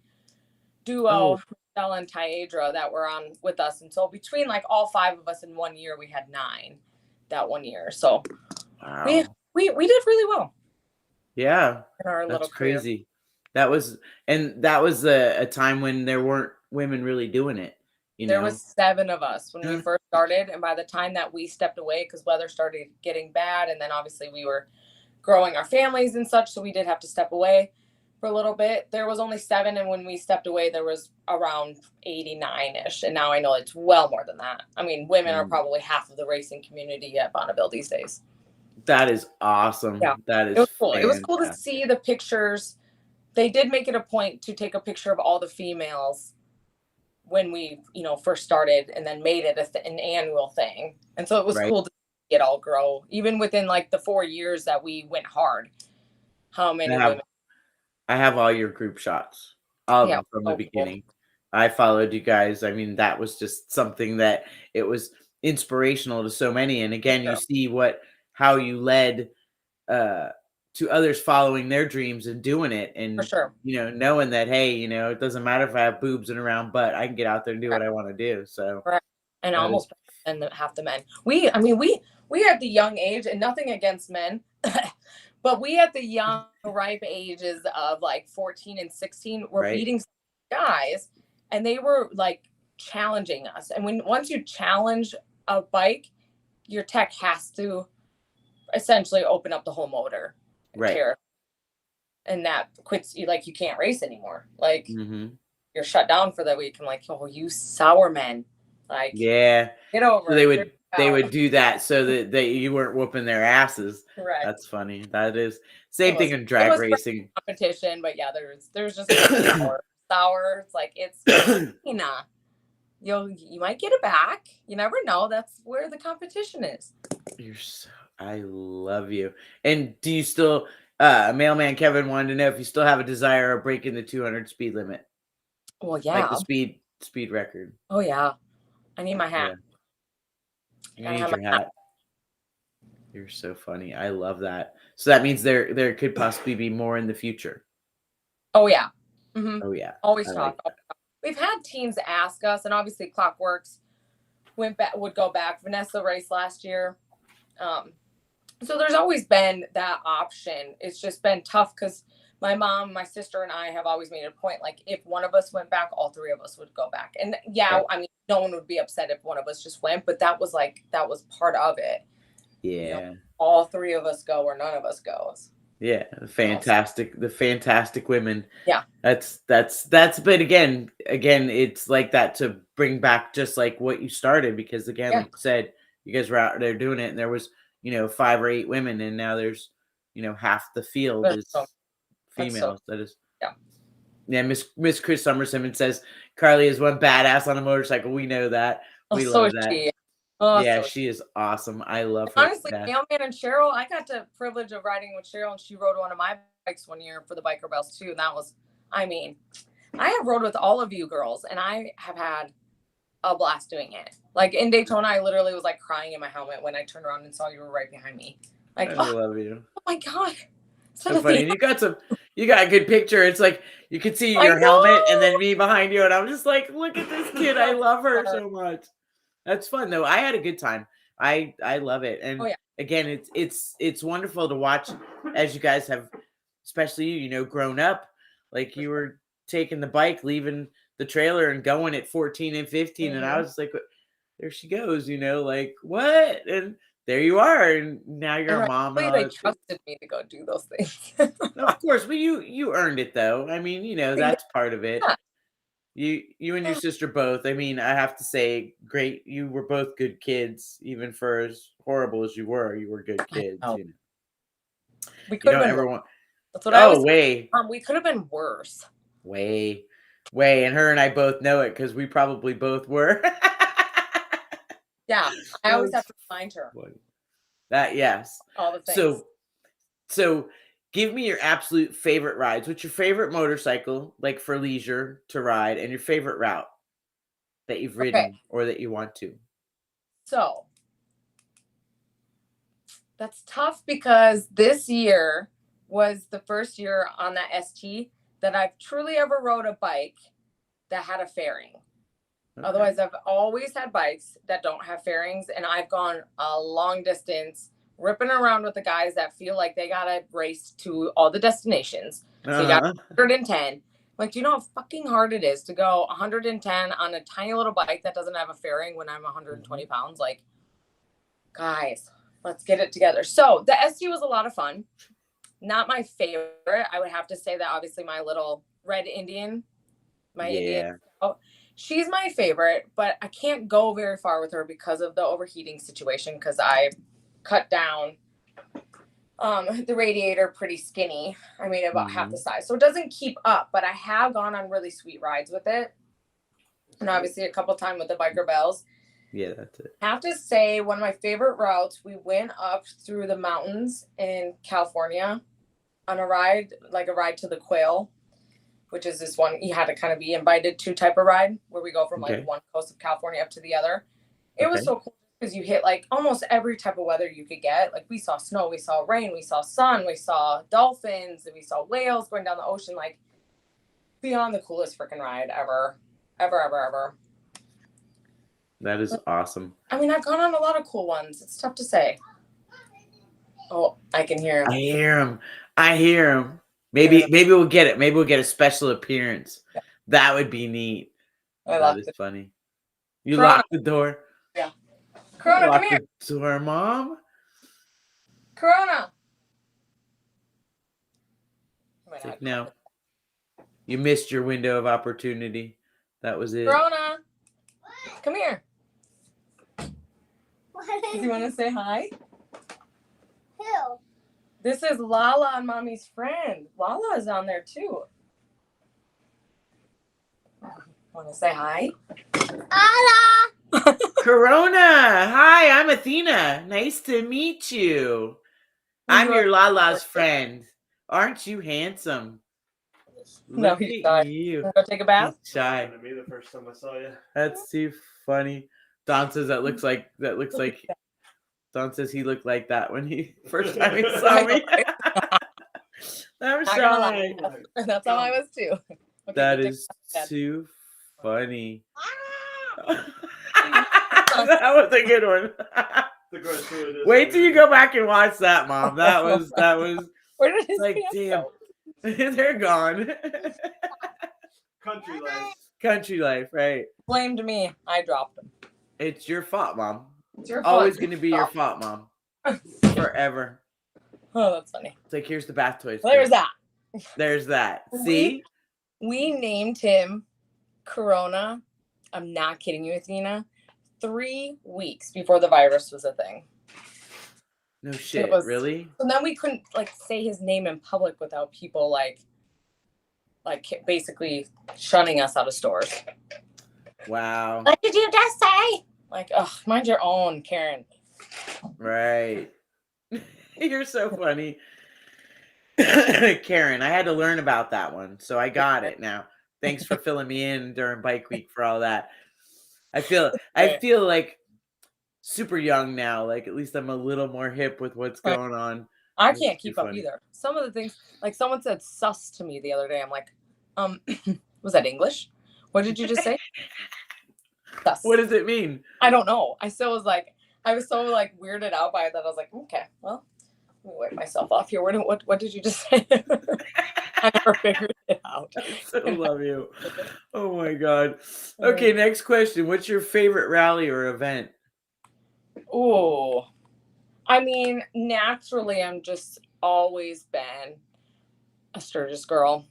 duo, Michelle and Tyadra, that were on with us. And so between like all 5 of us in 1 year, we had 9 that 1 year. So we did really well. Yeah, in our that's little crazy. That was a time when there weren't women really doing it. There was 7 of us when we first started. And by the time that we stepped away, because weather started getting bad, and then obviously we were growing our families and such, so we did have to step away for a little bit. There was only 7, and when we stepped away, there was around 89-ish. And now I know it's well more than that. I mean, women are probably half of the racing community at Bonneville these days. That is awesome. Yeah. That is cool. It was cool to see the pictures. They did make it a point to take a picture of all the females when we, first started, and then made it an annual thing. And so it was cool to see it all grow, even within like the 4 years that we went hard. How many women? I have all your group shots, all of them from the beginning. Cool. I followed you guys. I mean, that was just something that it was inspirational to so many. And again, you see how you led to others following their dreams and doing it, and knowing that, hey, it doesn't matter if I have boobs and a round butt, I can get out there and do what I want to do. So and almost half the men. We had the young age, and nothing against men, but we had the young ripe ages of like 14 and 16 were beating guys, and they were like challenging us. And once you challenge a bike, your tech has to essentially open up the whole motor, Right. tear it, and that quits you. Like, you can't race anymore. Like, Mm-hmm. you're shut down for the week. I'm like, oh, you sour men, like, Yeah. get over So it. they would do that so that you weren't whooping their asses. Correct. That's funny. That is same thing in drag racing competition, but yeah, there's just sour. It's like, it's Athena. You might get it back. You never know. That's where the competition is. I love you. And do you still mailman Kevin wanted to know if you still have a desire of breaking the 200 speed limit? Well, yeah. Like the speed record. Oh yeah. I need my hat. Yeah. You need your hat. You're so funny. I love that. So that means there could possibly be more in the future. Oh yeah. Mm-hmm. Oh yeah. Always talk. We've had teams ask us, and obviously Clockworks would go back. Vanessa raced last year. So there's always been that option. It's just been tough because my mom, my sister, and I have always made a point, like, if one of us went back, all three of us would go back. And yeah, I mean, no one would be upset if one of us just went, but that was part of it. Yeah. You know, all three of us go or none of us goes. Yeah, the fantastic women. Yeah. That's but again, it's like that to bring back just like what you started, because again, like you said, you guys were out there doing it and there was, 5 or 8 women, and now there's, half the field is females. That is Miss Chris Summerson says Karlee is one badass on a motorcycle. We know that. We love that. Yeah, she is awesome. I love her. Honestly, Mailman and Cheryl, I got the privilege of riding with Cheryl, and she rode one of my bikes one year for the Biker Bells too. And that was, I mean, I have rode with all of you girls, and I have had a blast doing it. Like in Daytona, I literally was like crying in my helmet when I turned around and saw you were right behind me. Like, I love you. Oh my God. So funny. And you got a good picture. It's like you could see your helmet and then me behind you, and I'm just like, look at this kid. I love her so much. That's fun though. I had a good time. I love it. And again, it's wonderful to watch as you guys have, especially you, grown up. Like you were taking the bike, leaving the trailer and going at 14 and 15. And I was like, there she goes, like what? And there you are. And now you're a mom. And they trusted me to go do those things. No, of course, but you earned it though. I mean, that's part of it. Yeah. You and your sister both. I mean, I have to say, great. You were both good kids, even for as horrible as you were. You were good kids. We could have been. That's what I was. Way. We could have been worse. Way, and her and I both know it because we probably both were. Yeah, I always have to remind her. That yes. All the things. So. Give me your absolute favorite rides. What's your favorite motorcycle, like for leisure to ride, and your favorite route that you've ridden or that you want to? So that's tough because this year was the first year on that ST that I've truly ever rode a bike that had a fairing. Okay. Otherwise, I've always had bikes that don't have fairings, and I've gone a long distance ripping around with the guys that feel like they gotta race to all the destinations. So you got 110. Like, do you know how fucking hard it is to go 110 on a tiny little bike that doesn't have a fairing when I'm 120 pounds? Like, guys, let's get it together. So the ST was a lot of fun. Not my favorite. I would have to say that obviously my little red Indian, Indian, she's my favorite, but I can't go very far with her because of the overheating situation, because I cut down the radiator pretty skinny. I made it about half the size, so it doesn't keep up, but I have gone on really sweet rides with it, and obviously a couple times with the Biker Bells. Yeah, that's it. I have to say, one of my favorite routes, we went up through the mountains in California on a ride, like a ride to the Quail, which is this one you had to kind of be invited to type of ride, where we go from like one coast of California up to the other. It was so cool because you hit like almost every type of weather you could get. Like we saw snow, we saw rain, we saw sun, we saw dolphins, and we saw whales going down the ocean. Like, beyond the coolest freaking ride ever. That is awesome. I mean, I've gone on a lot of cool ones. It's tough to say. Oh, I can hear him. I hear him. Maybe we'll get it. Maybe we'll get a special appearance. Yeah. That would be neat. That is funny. You locked the door? Yeah. Corona, Lock come here. the door, Mom. Corona. It's like, no. You missed your window of opportunity. That was it. Corona. Come here. Do you want to say hi? Who? This is Lala and Mommy's friend. Lala is on there too. Want to say hi? Ala. Corona. Hi, I'm Athena. Nice to meet you. I'm your Lala's friend. Aren't you handsome? No, Look he's at shy. you. Wanna go take a bath? He's shy. To me the first time I saw you. That's too funny. Don says that looks like Don says he looked like that when he first time he saw me. I'm Not gonna shy. lie. That's how I was too. Okay, That go take is a bath. too funny. That was a good one. The gratuitous Wait till you go back and watch that, Mom. That was Where did his like, pants damn. go? They're gone. country life. Country life, right? Blamed me. I dropped him. It's your fault, Mom. It's your Always fault. going to be your fault, Mom. Forever. Oh, that's funny. It's like, here's the bath toys. There's that. There's that. See? We named him Corona. I'm not kidding you, Athena. 3 weeks before the virus was a thing. No shit, really? And then we couldn't say his name in public without people like basically shunning us out of stores. Wow. What did you just say? Like, ugh, mind your own, Karen. Right. You're so funny. Karen, I had to learn about that one, so I got it now. Thanks for filling me in during Bike Week for all that. I feel like super young now. Like, at least I'm a little more hip with what's going on. I can't keep up either. Some of the things, like someone said sus to me the other day. I'm like, was that English? What did you just say? Sus. What does it mean? I don't know. I was so weirded out by it that I was like, okay, well, let me wipe myself off here. What did you just say? I never figured it out. I so love you. Oh my God. Okay, next question. What's your favorite rally or event? Oh, I mean, naturally, I'm just always been a Sturgis girl.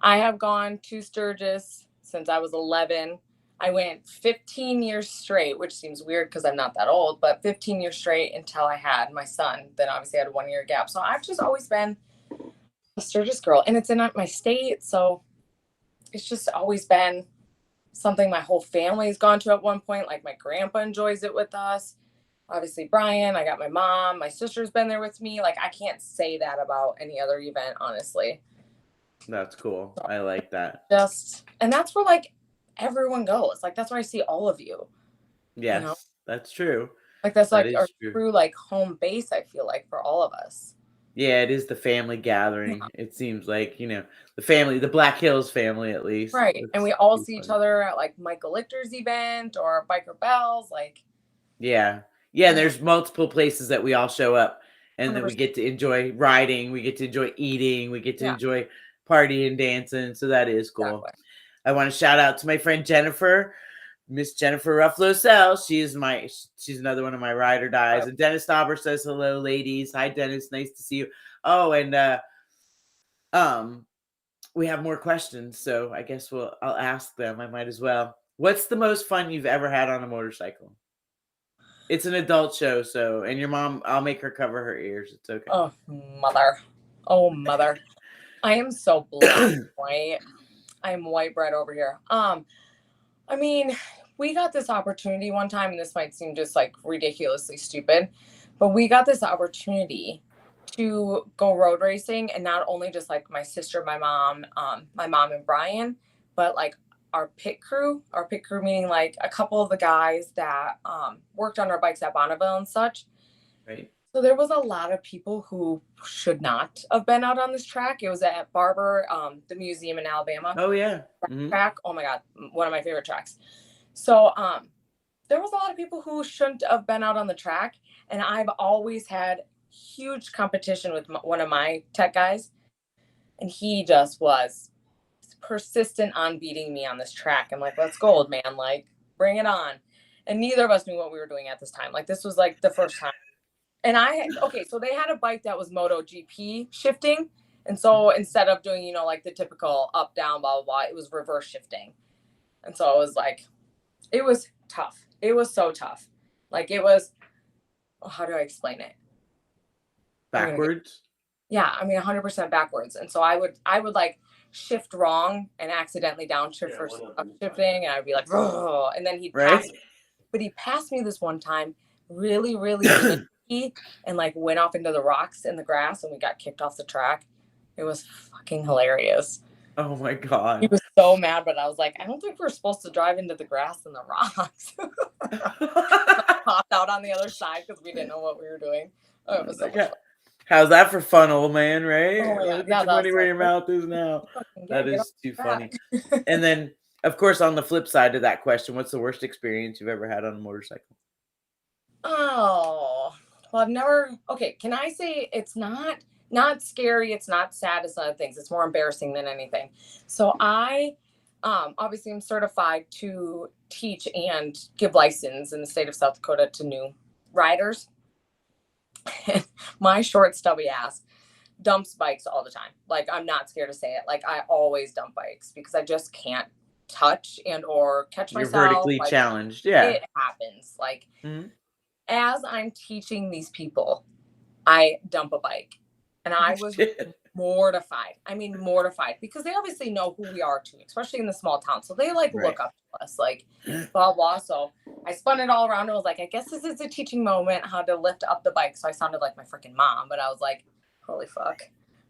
I have gone to Sturgis since I was 11. I went 15 years straight, which seems weird because I'm not that old, but 15 years straight until I had my son. Then obviously I had a 1 year gap. So I've just always been a Sturgis girl, and it's in my state. So it's just always been something my whole family has gone to at one point. Like my grandpa enjoys it with us. Obviously Brian, I got my mom, my sister's been there with me. Like I can't say that about any other event, honestly. That's cool. I like that. And that's where everyone goes. Like that's where I see all of you. Yes, you know? That's true. Like that's That our is true. true home base, I feel like, for all of us. Yeah, it is the family gathering. Yeah. It seems like, the family, the Black Hills family, at least. Right. And we all see each other at Michael Lichter's event or Biker Bells. Yeah. Yeah. And there's multiple places that we all show up, and 100%. Then we get to enjoy riding. We get to enjoy eating. We get to enjoy partying, dancing. So that is cool. Exactly. I want to shout out to my friend Jennifer, Miss Jennifer Ruffalo-Sell. She's another one of my ride or dies. Right. And Dennis Stauber says hello, ladies. Hi, Dennis. Nice to see you. Oh, and we have more questions, so I guess I'll ask them. I might as well. What's the most fun you've ever had on a motorcycle? It's an adult show, and your mom, I'll make her cover her ears. It's okay. Oh, mother. I am so black and white. I am white bread over here. I mean, we got this opportunity one time, and this might seem just ridiculously stupid, but we got this opportunity to go road racing, and not only just my sister, my mom and Brian, but our pit crew meaning a couple of the guys that worked on our bikes at Bonneville and such. Right. So there was a lot of people who should not have been out on this track. It was at Barber, the museum in Alabama. Oh yeah. Track. Oh my God. One of my favorite tracks. So there was a lot of people who shouldn't have been out on the track. And I've always had huge competition with one of my tech guys. And he just was persistent on beating me on this track. I'm like, let's go, old man. Bring it on. And neither of us knew what we were doing at this time. Like this was like the first time. And so they had a bike that was MotoGP shifting. And so instead of doing, like the typical up, down, blah, blah, blah, it was reverse shifting. And so it was like, it was tough. It was so tough. Like it was, how do I explain it? Backwards? Yeah, I mean 100% backwards. And so I would like shift wrong and accidentally downshift for shifting, and I'd be like, oh, and then he'd pass me. But he passed me this one time really, really sneaky and like went off into the rocks in the grass, and we got kicked off the track. It was fucking hilarious. Oh my God. He was so mad, but I was like, I don't think we're supposed to drive into the grass and the rocks. Popped out on the other side because we didn't know what we were doing. Oh, it was so much fun. How's that for fun, old man, right? Oh my God. Put your money where your mouth is now. That is too funny. And then, of course, on the flip side of that question, what's the worst experience you've ever had on a motorcycle? Oh, well, I've never. Okay, can I say it's not scary? It's not sad. It's other things. It's more embarrassing than anything. So I, obviously, I'm certified to teach and give license in the state of South Dakota to new riders. My short, stubby ass dumps bikes all the time. Like, I'm not scared to say it. Like, I always dump bikes because I just can't touch and or catch myself. You're vertically challenged. Yeah. It happens. Like, as I'm teaching these people, I dump a bike. And I was mortified. I mean, mortified, because they obviously know who we are too, especially in the small town. So they like look up to us, like blah, blah. So I spun it all around and was like, I guess this is a teaching moment, how to lift up the bike. So I sounded like my freaking mom, but I was like, holy fuck.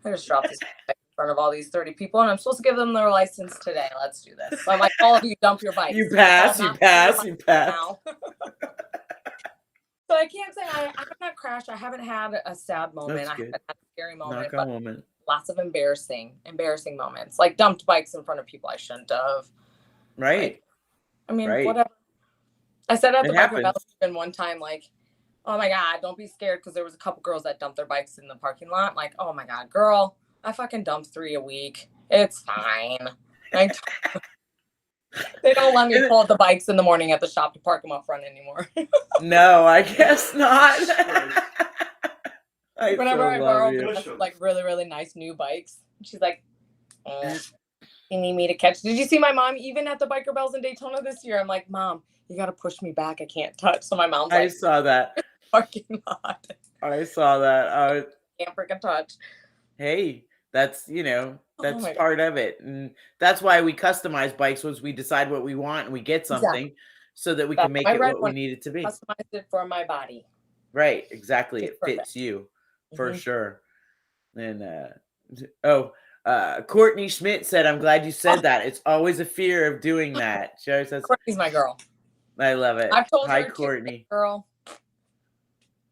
I just dropped this bike in front of all these 30 people and I'm supposed to give them their license today. Let's do this. So I'm like, all of you dump your bikes. You pass. So I can't say I have not crashed. I haven't had a sad moment. I haven't had a scary moment. Knock on woman. Lots of embarrassing moments. Like dumped bikes in front of people I shouldn't have. Right. Like, I mean, whatever. I said at the Biker Bell one time, like, oh my God, don't be scared, because there was a couple girls that dumped their bikes in the parking lot. Like, oh my God, girl, I fucking dump 3 a week. It's fine. Like, they don't let me pull the bikes in the morning at the shop to park them up front anymore. No, I guess not. Whenever I borrow like really, really nice new bikes, she's like, you need me to catch. Did you see my mom even at the Biker Bells in Daytona this year? I'm like, Mom, you got to push me back. I can't touch. So my mom's like, I saw that. Parking lot. I saw that. Can't freaking touch. Hey, that's, that's part of it. And that's why we customize bikes, was we decide what we want and we get something so that we can make it what we need it to be. Customize it for my body. Right. Exactly. It fits you for sure. And, Courtney Schmidt said, I'm glad you said that. It's always a fear of doing that. She always says, Courtney's my girl. I love it. I've told Hi, her, Courtney. Girl.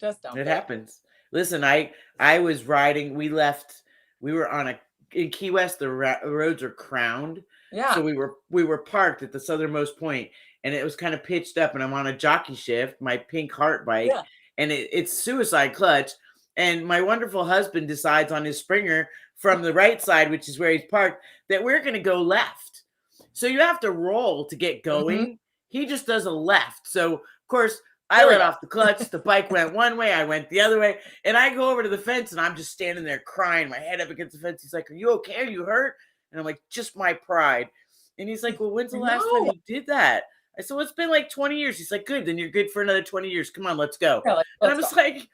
Just don't. It happens. Listen, I was riding. We were in Key West. The roads are crowned. Yeah. So we were parked at the southernmost point, and it was kind of pitched up, and I'm on a jockey shift, my pink heart bike, and it's suicide clutch. And my wonderful husband decides on his Springer from the right side, which is where he's parked, that we're going to go left. So you have to roll to get going. He just does a left. So, of course, I let off the clutch. The bike went one way. I went the other way. And I go over to the fence, and I'm just standing there crying, my head up against the fence. He's like, are you okay? Are you hurt? And I'm like, just my pride. And he's like, well, when's the last time you did that? I said, well, it's been like 20 years. He's like, good. Then you're good for another 20 years. Come on, let's go. Yeah, and I'm just like,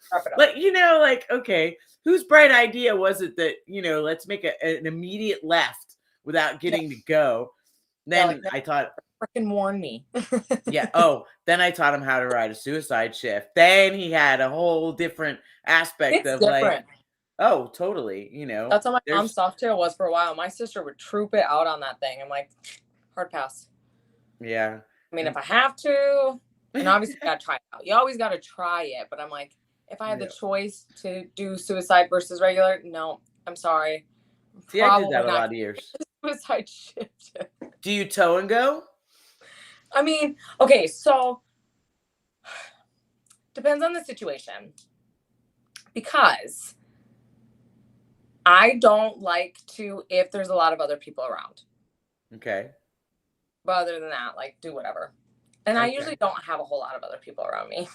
okay, whose bright idea was it that, let's make an immediate left without getting to go? Then I thought, freaking warn me. Then I taught him how to ride a suicide shift. Then he had a whole different aspect of like, oh, totally. That's how my mom's Softail was for a while. My sister would troop it out on that thing. I'm like, hard pass. Yeah. I mean, if I have to, and obviously you gotta try it out. You always gotta try it. But I'm like, if I had the choice to do suicide versus regular, no, I'm sorry. See, I did that a lot of years. Suicide shift. Do you tow and go? I mean, okay, so depends on the situation, because I don't like to, if there's a lot of other people around. Okay. But other than that, like, do whatever. And I Okay. usually don't have a whole lot of other people around me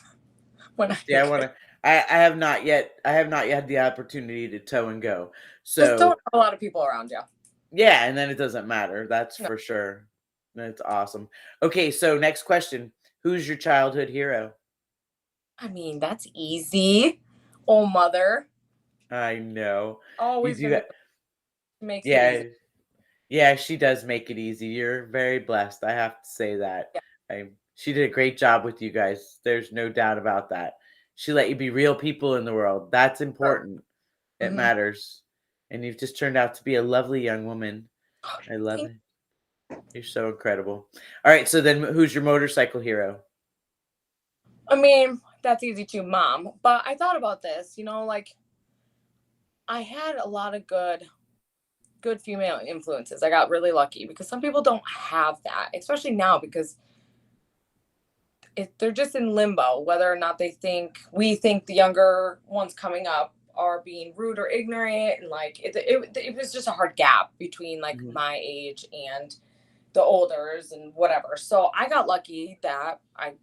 when I Yeah, I think want to. I have not yet. I have not yet had the opportunity to tow and go. just don't So have a lot of people around you. yeah, and then it doesn't matter. That's No. for sure. That's awesome. Okay, so next question: who's your childhood hero? I mean, that's easy. Oh, mother. I know you Always do gonna that. makes it easy. Yeah, yeah, she does make it easy. You're very blessed. I have to say that. Yeah. She did a great job with you guys. There's no doubt about that. She let you be real people in the world. That's important. It Mm-hmm. matters. And you've just turned out to be a lovely young woman. I love Thank- it. You're so incredible. All right, so then who's your motorcycle hero? I mean, that's easy too, mom. But I thought about this, like I had a lot of good female influences. I got really lucky because some people don't have that, especially now because they're just in limbo whether or not we think the younger ones coming up are being rude or ignorant, and like it was just a hard gap between like Mhm. my age and the olders and whatever. So I got lucky that I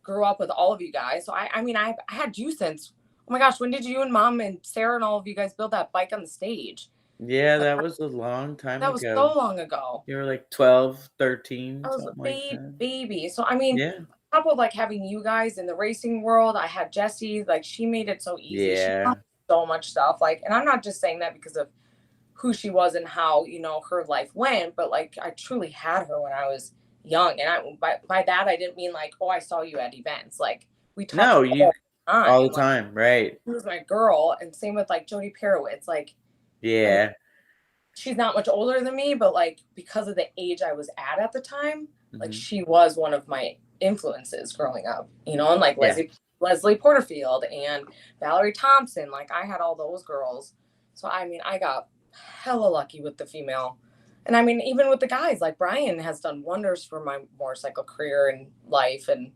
grew up with all of you guys. So I mean I had you since, oh my gosh, when did you and mom and Sarah and all of you guys build that bike on the stage? Yeah, Like, that was a long time that was so ago. long ago. You were like 12, I 13, was a something like that. baby. So I mean, Yeah. on top of like having you guys in the racing world, I had Jessie. Like she made it so easy. She taught Yeah. me so much stuff. Like, and I'm not just saying that because of who she was and how her life went, but like I truly had her when I was young. And by that I didn't mean like, oh, I saw you at events. Like we talked No, you all the all time. the Like time, right. she was my girl. And same with like Jody Pirowitz. Like, I mean, Yeah. she's not much older than me, but like because of the age I was at the time, like Mhm. she was one of my influences growing up, and like Yeah. Leslie Porterfield and Valerie Thompson. Like I had all those girls. So I mean, I got hella lucky with the female. And I mean, even with the guys, like Brian has done wonders for my motorcycle career and life. And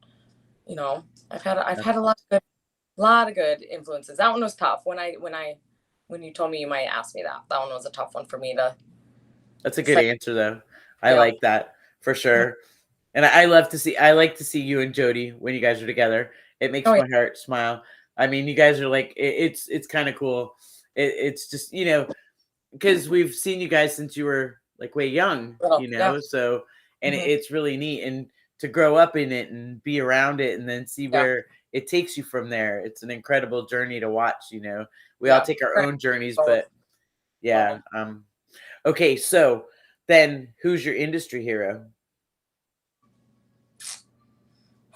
I've had a lot of good influences. That one was tough. When you told me you might ask me that one was a tough one for me to That's a good say. answer though. I Yeah. like that for sure. And I like to see you and Jody when you guys are together. It Oh makes yeah. my heart smile. I mean, you guys are like it's kind of cool. It's just, because we've seen you guys since you were like way young, Little. Yeah. so and Hmm. it's really neat, and to grow up in it and be around it and then see Yeah. where it takes you from there. It's an incredible journey to watch. We all Yeah. take our Right. own journeys, Both. but Love yeah. them. Okay, so then who's your industry hero?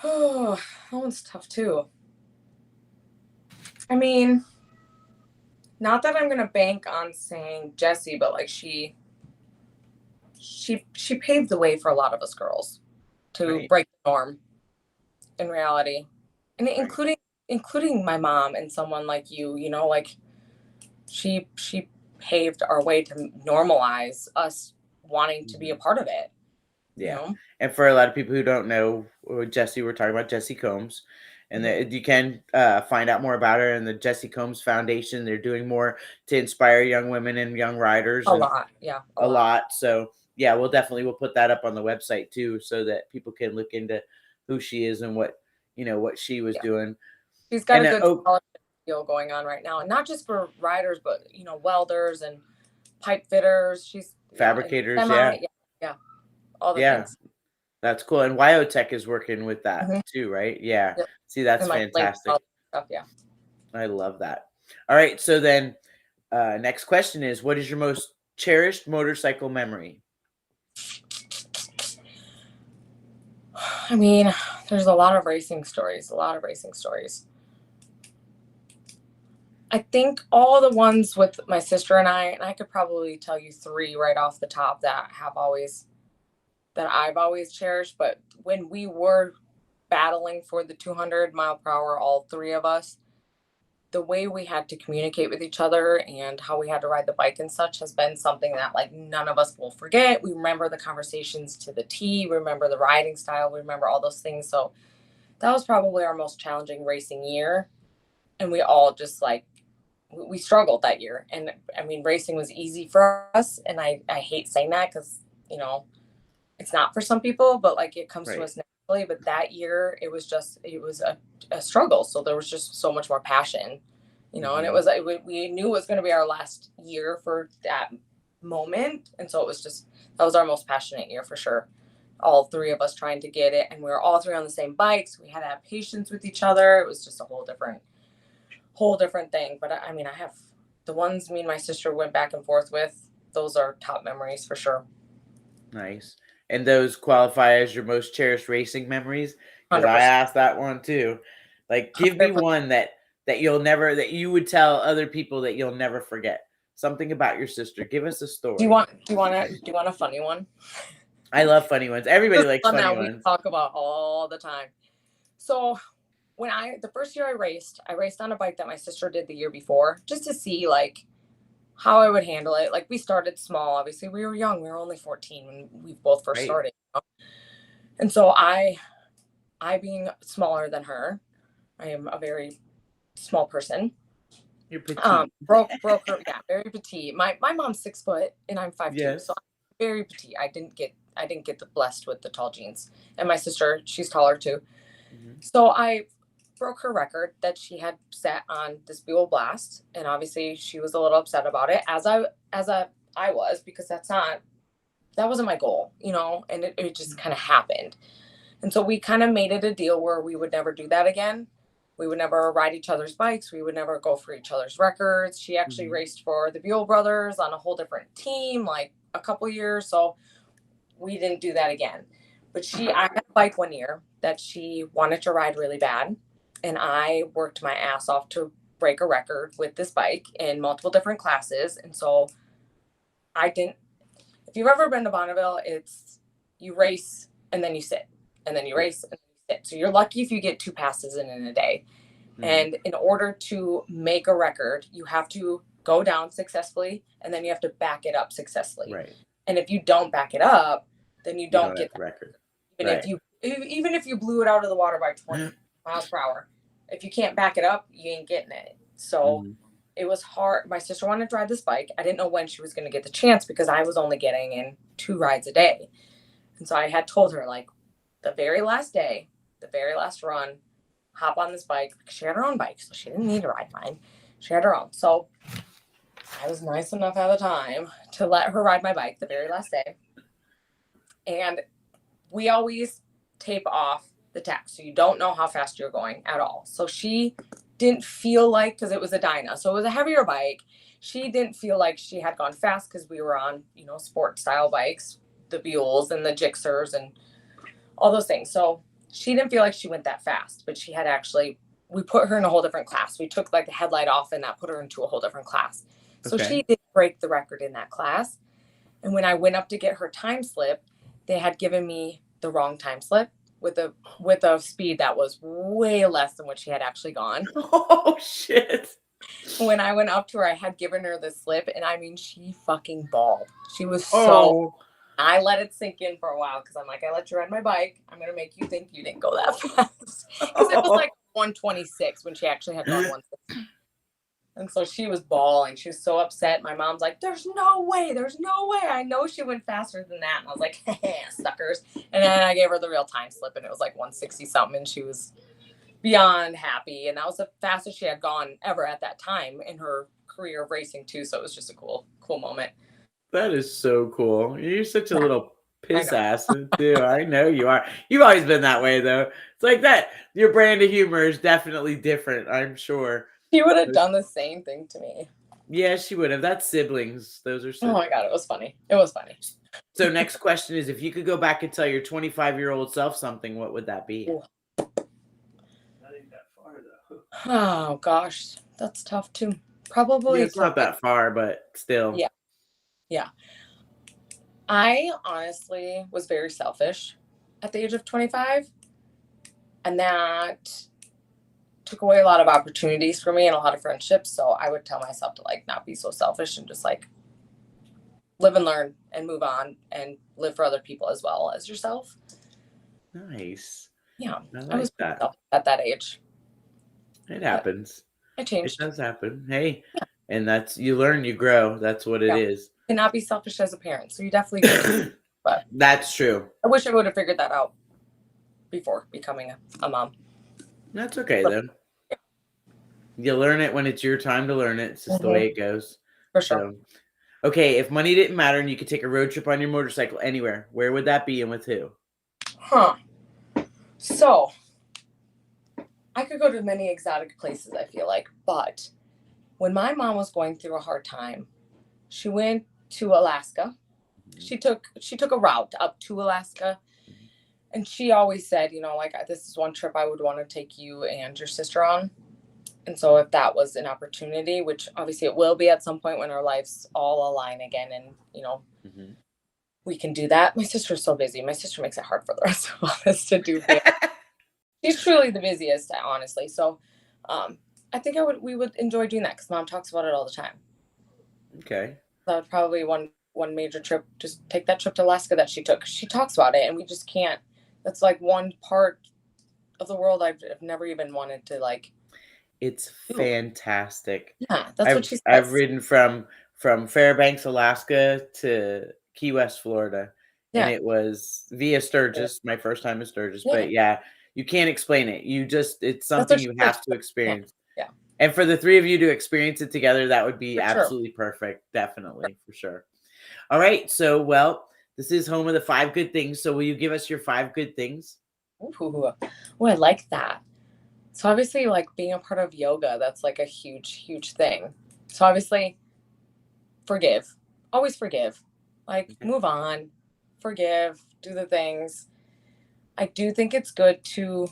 Oh, that one's tough too. I mean, not that I'm gonna bank on saying Jessie, but like she paved the way for a lot of us girls to Right. break the norm in reality, and Right. including my mom and someone like you. Like she paved our way to normalize us wanting to be a Mhm. part of it. You Yeah. know. And for a lot of people who don't know Jesse, we're talking about Jesse Combs. And Mhm. that you can find out more about her and the Jesse Combs Foundation. They're doing more to inspire young women and young riders A and lot. Yeah. A a lot. lot. So yeah, we'll put that up on the website too, so that people can look into who she is and what she was Yeah. doing. She's got And a good oh, scholarship deal going on right now, and not just for riders, but welders and pipe fitters. She's and fabricators, semi, yeah, yeah, all the yeah, things. that's cool. And Wyotech is working with that Mhm. too, right? Yeah. Yep. See, that's And like link fantastic. all that stuff. Yeah. I love that. All right, so then next question is, what is your most cherished motorcycle memory? I mean, there's a lot of racing stories. A lot of racing stories. I think all the ones with my sister and I could probably tell you three right off the top that I've always cherished. But when we were battling for the 200 mile per hour, all three of us, the way we had to communicate with each other and how we had to ride the bike and such has been something that like none of us will forget. We remember the conversations to the T, remember the riding style, we remember all those things. So that was probably our most challenging racing year. And we all just like, we struggled that year. And I mean, racing was easy for us. And I hate saying that because, you know, it's not for some people, but like it comes to Right. us now. eventually, but that year it was a struggle. So there was just so much more passion, you know, and it was, we knew it was going to be our last year for that moment. And so that was our most passionate year for sure. All three of us trying to get it. And we were all three on the same bikes. We had to have patience with each other. It was just a whole different thing. But I mean, I have the ones me and my sister went back and forth with. Those are top memories for sure. Nice. And those qualify as your most cherished racing memories? Because I 100%. asked that one too. Like, give me 100%. one that you would tell other people that you'll never forget. Something about your sister. Give us a story. Do you want a funny one? I love funny ones. Everybody likes One funny that we ones. talk about all the time. So the first year I raced on a bike that my sister did the year before, just to see like how I would handle it. Like, we started small. Obviously, we were young. We were only 14 when we both first started. You know? And so I being smaller than her, I am a very small person. You're petite. Broke her. Yeah, very petite. My mom's 6 foot and I'm 5'2", Yes. so I'm very petite. I didn't get blessed with the tall jeans. And my sister, she's taller too. Mm-hmm. So I broke her record that she had set on this Buell Blast, and obviously she was a little upset about it, as I was, because that wasn't my goal, you know, and it just kind of happened. And so we kind of made it a deal where we would never do that again. We would never ride each other's bikes. We would never go for each other's records. She actually raced for the Buell brothers on a whole different team, like a couple years. So we didn't do that again. But I had a bike one year that she wanted to ride really bad. And I worked my ass off to break a record with this bike in multiple different classes. And so if you've ever been to Bonneville, it's you race and then you sit, and then you race and then you sit. So you're lucky if you get 2 passes in a day. And in order to make a record, you have to go down successfully, and then you have to back it up successfully. Right. And if you don't back it up, then you don't get the record. Even if you blew it out of the water by 20 miles per hour, if you can't back it up, you ain't getting it. So it was hard. My sister wanted to ride this bike. I didn't know when she was going to get the chance, because I was only getting in 2 rides a day. And so I had told her, like, the very last day, the very last run, hop on this bike. She had her own bike, so she didn't need to ride mine. She had her own. So I was nice enough at the time to let her ride my bike the very last day. And we always tape off the tach, so you don't know how fast you're going at all. So she didn't feel like, because it was a Dyna, so it was a heavier bike, she didn't feel like she had gone fast, because we were on, you know, sport style bikes, the Buells and the Gixxers and all those things. So she didn't feel like she went that fast, but she had we put her in a whole different class. We took like the headlight off, and that put her into a whole different class. So she did break the record in that class. And when I went up to get her time slip, they had given me the wrong time slip with a speed that was way less than what she had actually gone. Oh shit. When I went up to her, I had given her the slip, and I mean, she fucking bawled. She was so I let it sink in for a while, because I'm like, I let you ride my bike. I'm going to make you think you didn't go that fast. Because it was like 126 when she actually had gone 160. And so she was bawling. She was so upset. My mom's like, there's no way. I know she went faster than that. And I was like, suckers. And then I gave her the real time slip, and it was like 160 something. And she was beyond happy. And that was the fastest she had gone ever at that time in her career of racing too. So it was just a cool moment. That is so cool. You're such a little piss ass too. I know you are. You've always been that way though. It's like that. Your brand of humor is definitely different, I'm sure. She would have done the same thing to me. Yeah, she would have. That's siblings. Those are siblings. Oh my God, it was funny. It was funny. So next question is, if you could go back and tell your 25-year-old self something, what would that be? Not even that far though. Oh gosh, that's tough too. Probably. Yeah, it's not that far, but still. Yeah. I honestly was very selfish at the age of 25, and that took away a lot of opportunities for me and a lot of friendships. So I would tell myself to like not be so selfish and just like live and learn and move on and live for other people as well as yourself. Nice. Yeah, I I was that. selfish at that age. It happens. I changed. It does happen. Hey, and that's, you learn, you grow. That's what it is. And not be selfish as a parent. So you definitely. But that's true. I wish I would have figured that out before becoming a mom. That's okay then. You learn it when it's your time to learn it. It's just the way it goes. For sure. So, okay, if money didn't matter and you could take a road trip on your motorcycle anywhere, where would that be and with who? So I could go to many exotic places, I feel like, but when my mom was going through a hard time, she went to Alaska. She took a route up to Alaska, and she always said, you know, like, this is one trip I would want to take you and your sister on. And so if that was an opportunity, which obviously it will be at some point when our lives all align again, and, you know, we can do that. My sister's so busy. My sister makes it hard for the rest of us to do things. She's truly the busiest, honestly. So I think we would enjoy doing that because Mom talks about it all the time. Okay. That would probably one major trip. Just take that trip to Alaska that she took. She talks about it, and we just can't. That's like one part of the world I've never even wanted to like. It's fantastic. Yeah, that's what she says. I've ridden from Fairbanks, Alaska to Key West, Florida. Yeah. And it was via Sturgis, my first time in Sturgis. Yeah. But yeah, you can't explain it. It's something you have to experience. Yeah. And for the three of you to experience it together, that would be absolutely perfect. Definitely, for sure. All right. So, well, this is home of the 5 good things. So will you give us your 5 good things? Ooh, I like that. So obviously, like, being a part of yoga, that's like a huge, huge thing. So obviously, forgive. Always forgive. Like, move on. Forgive. Do the things. I do think it's good to,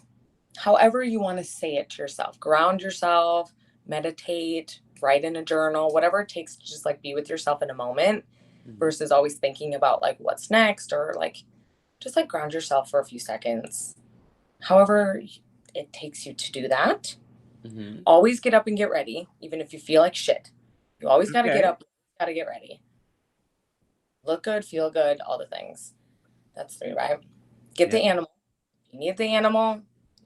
however you want to say it to yourself, ground yourself, meditate, write in a journal, whatever it takes to just, like, be with yourself in a moment versus always thinking about, like, what's next, or, like, just, like, ground yourself for a few seconds. However it takes you to do that. Always get up and get ready, even if you feel like shit. You always got to get up, got to get ready. Look good, feel good, all the things. That's 3, right? Get the animal. You need the animal,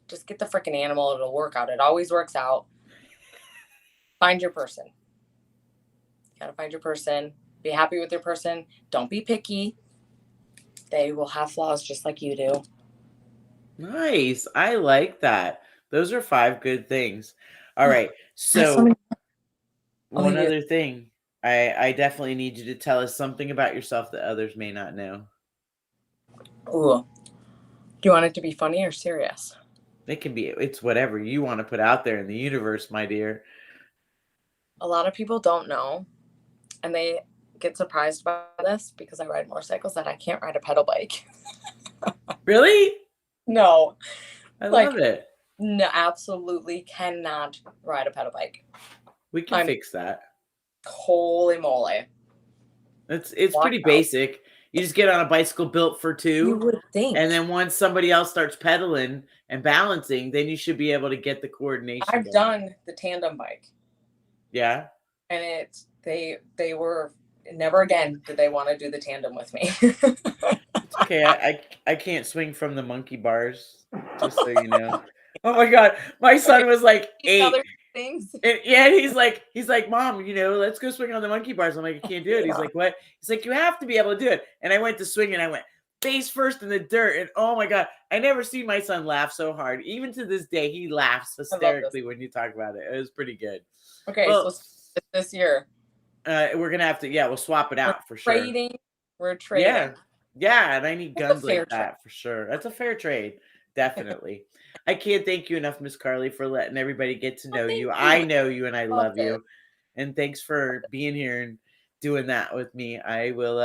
just get the freaking animal. It'll work out. It always works out. Find your person. You got to find your person. Be happy with your person. Don't be picky. They will have flaws just like you do. Nice. I like that. Those are 5 good things. All right. So one other thing. I definitely need you to tell us something about yourself that others may not know. Ooh. Do you want it to be funny or serious? It's whatever you want to put out there in the universe, my dear. A lot of people don't know, and they get surprised by this because I ride motorcycles, that I can't ride a pedal bike. Really? No. I love it. No, absolutely cannot ride a pedal bike. We can fix that. Holy moly. It's pretty basic. You just get on a bicycle built for 2. You would think. And then once somebody else starts pedaling and balancing, then you should be able to get the coordination. I've done the tandem bike. Yeah. And they were, never again did they want to do the tandem with me. It's okay. I can't swing from the monkey bars, just so you know. Oh my God. My son was like 8. Other things. And he's like, Mom, let's go swing on the monkey bars. I'm like, I can't do it. He's like, what? He's like, you have to be able to do it. And I went to swing and I went face first in the dirt. And oh my God, I never see my son laugh so hard. Even to this day, he laughs hysterically when you talk about it. It was pretty good. Okay, well, so this year. We're going to have to, we'll swap it out for sure. We're trading. Yeah, and I need guns like that for sure. That's a fair trade. Definitely. I can't thank you enough, Miss Karlee, for letting everybody get to know you. I know you and I love you. And thanks for being here and doing that with me. I will,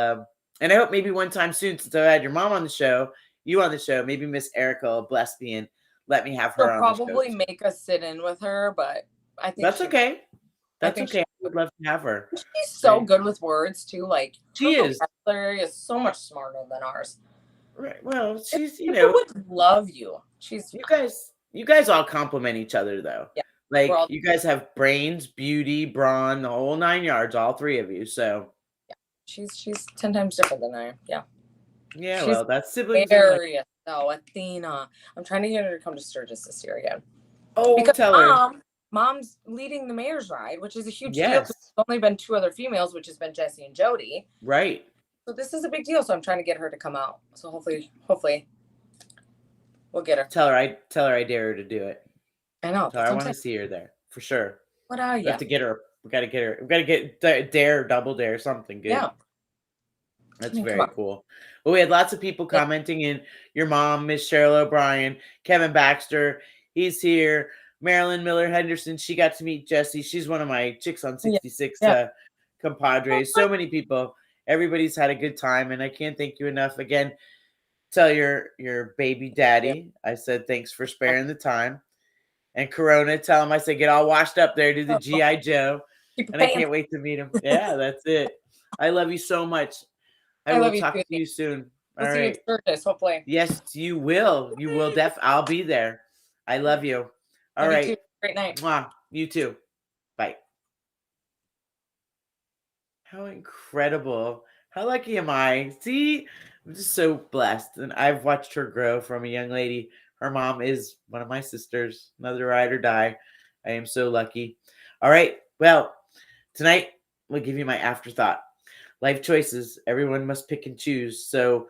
and I hope maybe one time soon, since I had your mom on the show, you on the show, maybe Miss Erica will bless me and let me have her on the show. Probably make us sit in with her, but I think that's okay. That's okay. I would love to have her. She's so good with words too. Like, she is so much smarter than ours. Right. Well, she's people would love you. You guys all compliment each other though. Yeah. Like you guys have brains, beauty, brawn, the whole 9 yards, all 3 of you. So yeah, she's 10 times different than I am. Yeah. Yeah. Well, that's siblings. So Athena, I'm trying to get her to come to Sturgis this year again. Oh, because tell her. Mom's leading the mayor's ride, which is a huge deal. Yes. There's only been 2 other females, which has been Jessie and Jody. Right. So this is a big deal. So I'm trying to get her to come out. So hopefully We'll get her. Tell her I dare her to do it. I know. Tell her I want to see her there for sure. What are We you? have to get her. We got to get her. We got to get dare, double dare, something good. Yeah. That's Come very on. cool. Well, we had lots of people commenting in. Your mom, Miss Cheryl O'Brien, Kevin Baxter, he's here. Marilyn Miller Henderson, she got to meet Jessie. She's one of my Chicks on 66 Yeah. compadres. So many people. Everybody's had a good time, and I can't thank you enough. Again, tell your baby daddy I said thanks for sparing the time. And Corona, tell him I said get all washed up there, do the G.I. Joe. Keep your And I pants. can't wait to meet him. Yeah, that's it. I love you so much. I will love you talk too. to you soon. All We'll see you right. at Sturgis, hopefully. Yes, you will. You will I'll be there. I love you. All Love right. you too. Great night. Mwah. You too. Bye. How incredible. How lucky am I? See, I'm just so blessed. And I've watched her grow from a young lady. Her mom is one of my sisters, another ride or die. I am so lucky. All right. Well, tonight we'll give you my afterthought. Life choices. Everyone must pick and choose. So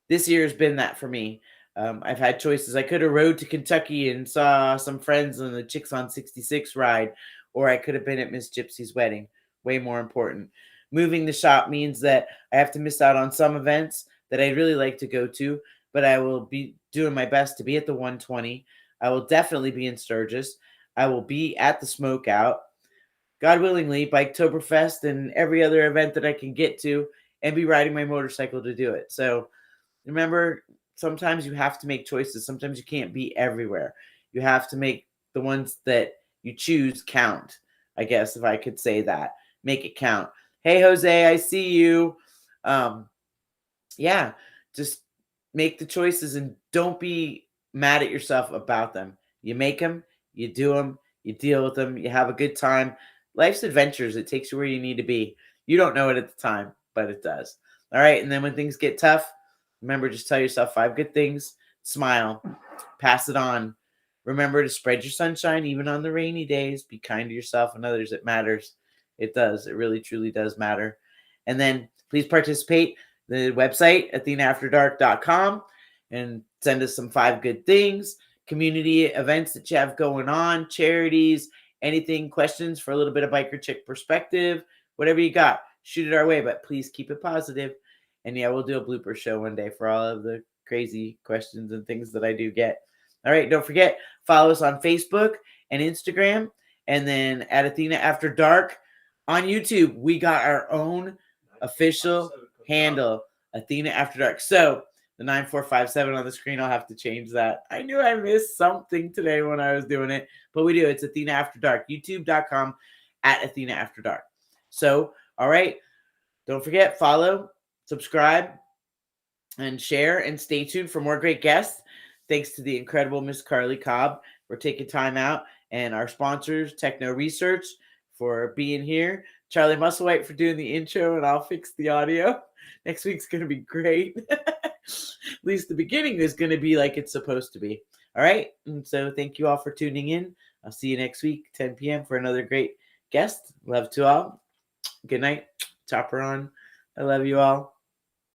this year has been that for me. I've had choices. I could have rode to Kentucky and saw some friends on the Chicks on 66 ride, or I could have been at Miss Gypsy's wedding. Way more important. Moving the shop means that I have to miss out on some events that I'd really like to go to, but I will be doing my best to be at the 120. I will definitely be in Sturgis. I will be at the Smokeout. God willingly, Biketoberfest and every other event that I can get to, and be riding my motorcycle to do it. So remember, sometimes you have to make choices. Sometimes you can't be everywhere. You have to make the ones that you choose count, I guess, if I could say that. Make it count. Hey, Jose, I see you. Yeah, just make the choices and don't be mad at yourself about them. You make them, you do them, you deal with them, you have a good time. Life's adventures. It takes you where you need to be. You don't know it at the time, but it does. All right. And then when things get tough, remember, just tell yourself 5 good things, smile, pass it on. Remember to spread your sunshine even on the rainy days. Be kind to yourself and others. It matters. It does. It really, truly does matter. And then please participate. The website, athenaafterdark.com, and send us some 5 good things, community events that you have going on, charities, anything, questions for a little bit of biker chick perspective, whatever you got, shoot it our way, but please keep it positive. And yeah, we'll do a blooper show one day for all of the crazy questions and things that I do get. All right, don't forget, follow us on Facebook and Instagram, and then at Athena After Dark on YouTube. We got our own official handle, Athena After Dark. So the 9457 on the screen, I'll have to change that. I knew I missed something today when I was doing it, but we do. It's Athena After Dark, youtube.com at Athena After Dark. So, all right, don't forget, follow, subscribe, and share, and stay tuned for more great guests. Thanks to the incredible Miss Karlee Cobb for taking time out, and our sponsors, Techno Research, for being here. Charlie Musselwhite for doing the intro, and I'll fix the audio. Next week's going to be great. At least the beginning is going to be like it's supposed to be. All right. And so thank you all for tuning in. I'll see you next week, 10 p.m. for another great guest. Love to all. Good night. Chopper on. I love you all.